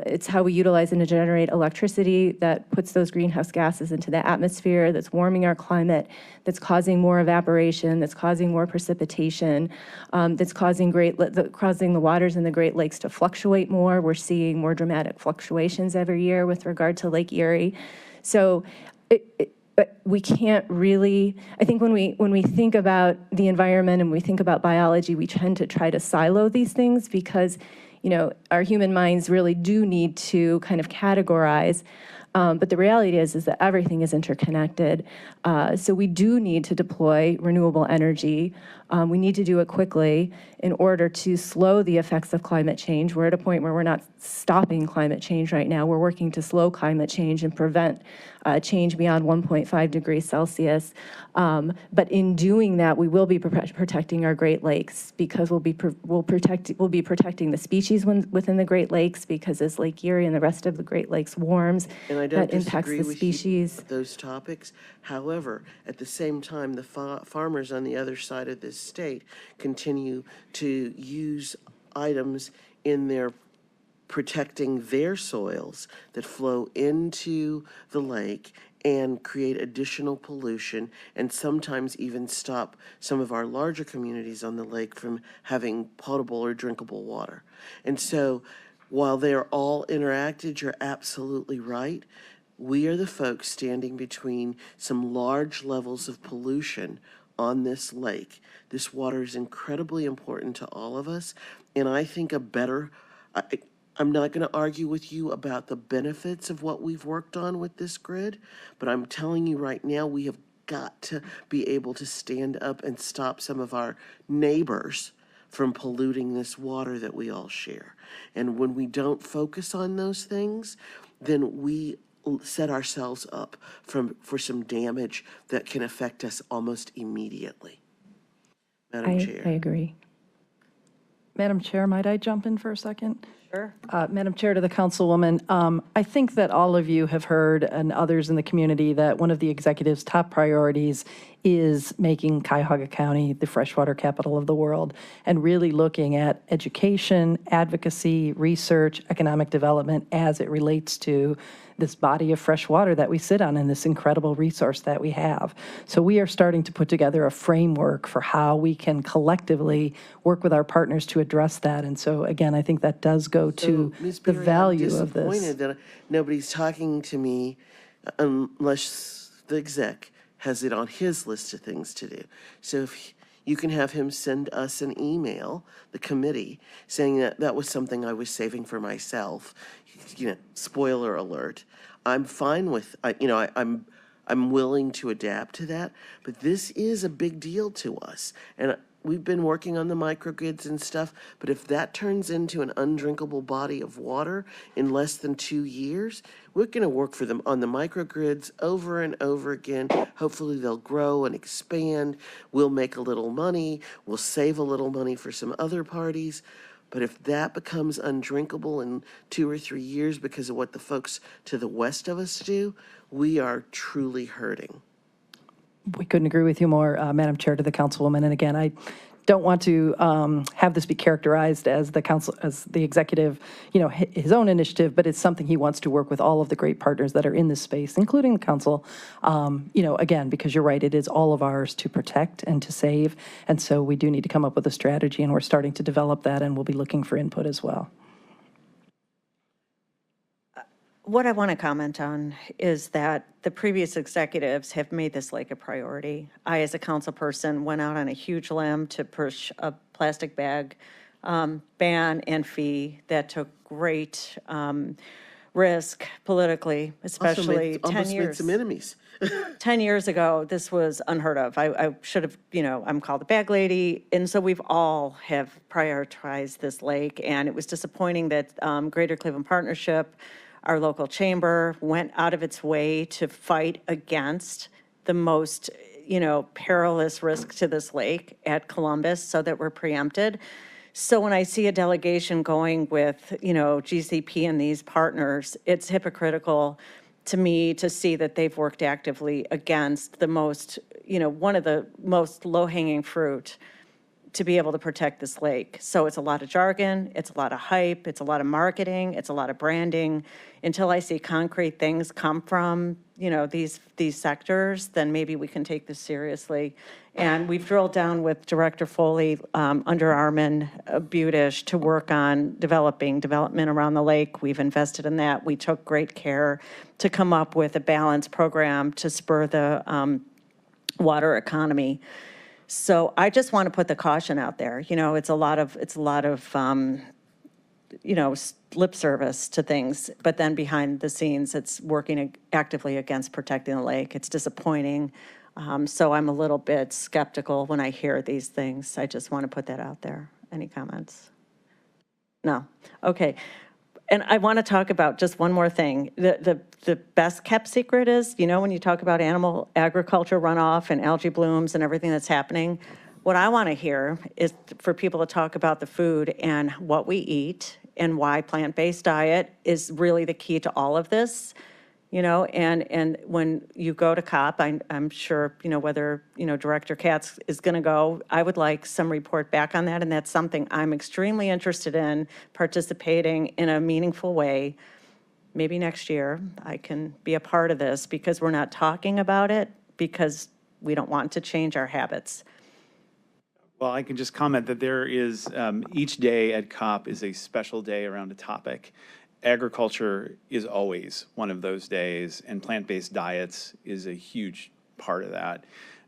It's how we utilize and generate electricity that puts those greenhouse gases into the atmosphere, that's warming our climate, that's causing more evaporation, that's causing more precipitation, that's causing the waters in the Great Lakes to fluctuate more. We're seeing more dramatic fluctuations every year with regard to Lake Erie. So but we can't really, I think when we think about the environment and we think about biology, we tend to try to silo these things because, you know, our human minds really do need to kind of categorize. But the reality is that everything is interconnected. So we do need to deploy renewable energy. We need to do it quickly in order to slow the effects of climate change. We're at a point where we're not stopping climate change right now. We're working to slow climate change and prevent change beyond 1.5 degrees Celsius. But in doing that, we will be protecting our Great Lakes because we'll be protecting the species within the Great Lakes, because as Lake Erie and the rest of the Great Lakes warms, And I don't that impacts disagree the with species. you on those topics. However, at the same time, the farmers on the other side of this state continue to use items in their protecting their soils that flow into the lake and create additional pollution, and sometimes even stop some of our larger communities on the lake from having potable or drinkable water. And so while they're all interacted, you're absolutely right. We are the folks standing between some large levels of pollution on this lake. This water is incredibly important to all of us, and I think I'm not going to argue with you about the benefits of what we've worked on with this grid, but I'm telling you right now, we have got to be able to stand up and stop some of our neighbors from polluting this water that we all share. And when we don't focus on those things, then we set ourselves up for some damage that can affect us almost immediately. Madam Chair. I agree. Madam Chair, might I jump in for a second? Sure. Madam Chair, to the Councilwoman, I think that all of you have heard, and others in the community, that one of the executive's top priorities is making Cuyahoga County the freshwater capital of the world, and really looking at education, advocacy, research, economic development as it relates to this body of fresh water that we sit on and this incredible resource that we have. So we are starting to put together a framework for how we can collectively work with our partners to address that. And so again, I think that does go to Ms. the Berry, value I'm of this. disappointed that nobody's talking to me unless the exec has it on his list of things to do. So if you can have him send us an email, the committee, saying that that was something I was saving for myself. You know, spoiler alert. I'm fine with, I'm willing to adapt to that, but this is a big deal to us. And we've been working on the microgrids and stuff, but if that turns into an undrinkable body of water in less than 2 years, we're going to work for them on the microgrids over and over again. Hopefully they'll grow and expand. We'll make a little money. We'll save a little money for some other parties. But if that becomes undrinkable in 2 or 3 years because of what the folks to the west of us do, we are truly hurting. We couldn't agree with you more, Madam Chair, to the Councilwoman. And again, I don't want to have this be characterized as the executive, his own initiative, but it's something he wants to work with all of the great partners that are in this space, including the council. Again, because you're right, it is all of ours to protect and to save. And so we do need to come up with a strategy, and we're starting to develop that, and we'll be looking for input as well. What I want to comment on is that the previous executives have made this like a priority. I, as a council person, went out on a huge limb to push a plastic bag ban and fee that took great risk politically, especially 10 years. Made some enemies. 10 years ago, this was unheard of. I should have, I'm called the bag lady. And so we've all have prioritized this lake. And it was disappointing that Greater Cleveland Partnership, our local chamber, went out of its way to fight against the most, perilous risk to this lake at Columbus so that we're preempted. So when I see a delegation going with, GCP and these partners, it's hypocritical to me to see that they've worked actively against the most, one of the most low-hanging fruit to be able to protect this lake. So it's a lot of jargon, it's a lot of hype, it's a lot of marketing, it's a lot of branding. Until I see concrete things come from, these sectors, then maybe we can take this seriously. And we've drilled down with Director Foley, under Armin Budish, to work on development around the lake. We've invested in that. We took great care to come up with a balanced program to spur the water economy. So I just want to put the caution out there. It's a lot of lip service to things, but then behind the scenes, it's working actively against protecting the lake. It's disappointing. So I'm a little bit skeptical when I hear these things. I just want to put that out there. Any comments? No. Okay. And I want to talk about just one more thing. The best kept secret is, when you talk about animal agriculture runoff and algae blooms and everything that's happening, what I want to hear is for people to talk about the food and what we eat and why plant-based diet is really the key to all of this. And when you go to COP, I'm sure, whether, Director Katz is going to go, I would like some report back on that. And that's something I'm extremely interested in participating in a meaningful way. Maybe next year I can be a part of this because we're not talking about it because we don't want to change our habits. Well, I can just comment that there is, each day at COP is a special day around a topic. Agriculture is always one of those days, and plant-based diets is a huge part of that.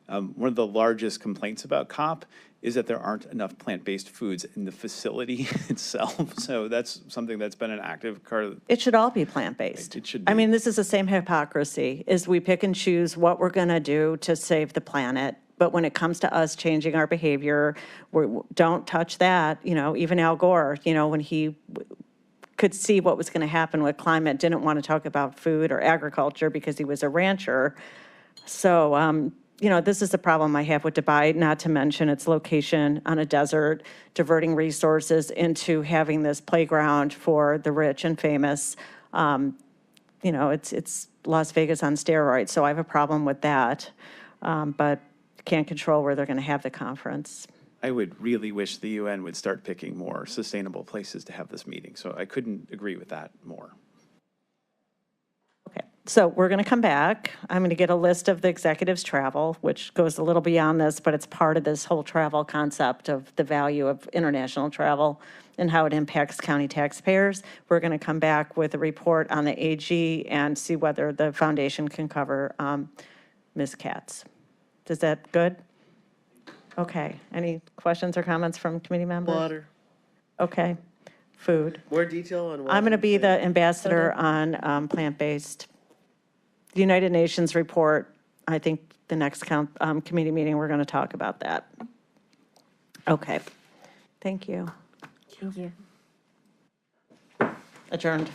One of the largest complaints about COP is that there aren't enough plant-based foods in the facility itself. So that's something that's been an active part of. It should all be plant-based. It should be. I mean, this is the same hypocrisy, is we pick and choose what we're going to do to save the planet. But when it comes to us changing our behavior, don't touch that. Even Al Gore, when he could see what was going to happen with climate, didn't want to talk about food or agriculture because he was a rancher. So, this is the problem I have with Dubai, not to mention its location on a desert, diverting resources into having this playground for the rich and famous. It's Las Vegas on steroids, so I have a problem with that. But can't control where they're going to have the conference. I would really wish the UN would start picking more sustainable places to have this meeting. So I couldn't agree with that more. Okay, so we're going to come back. I'm going to get a list of the executive's travel, which goes a little beyond this, but it's part of this whole travel concept of the value of international travel and how it impacts county taxpayers. We're going to come back with a report on the AG and see whether the foundation can cover Ms. Katz. Is that good? Okay. Any questions or comments from committee members? Water. Okay. Food. More detail on water. I'm going to be the ambassador on plant-based. The United Nations report, I think the next committee meeting, we're going to talk about that. Okay. Thank you. Thank you. Adjourned.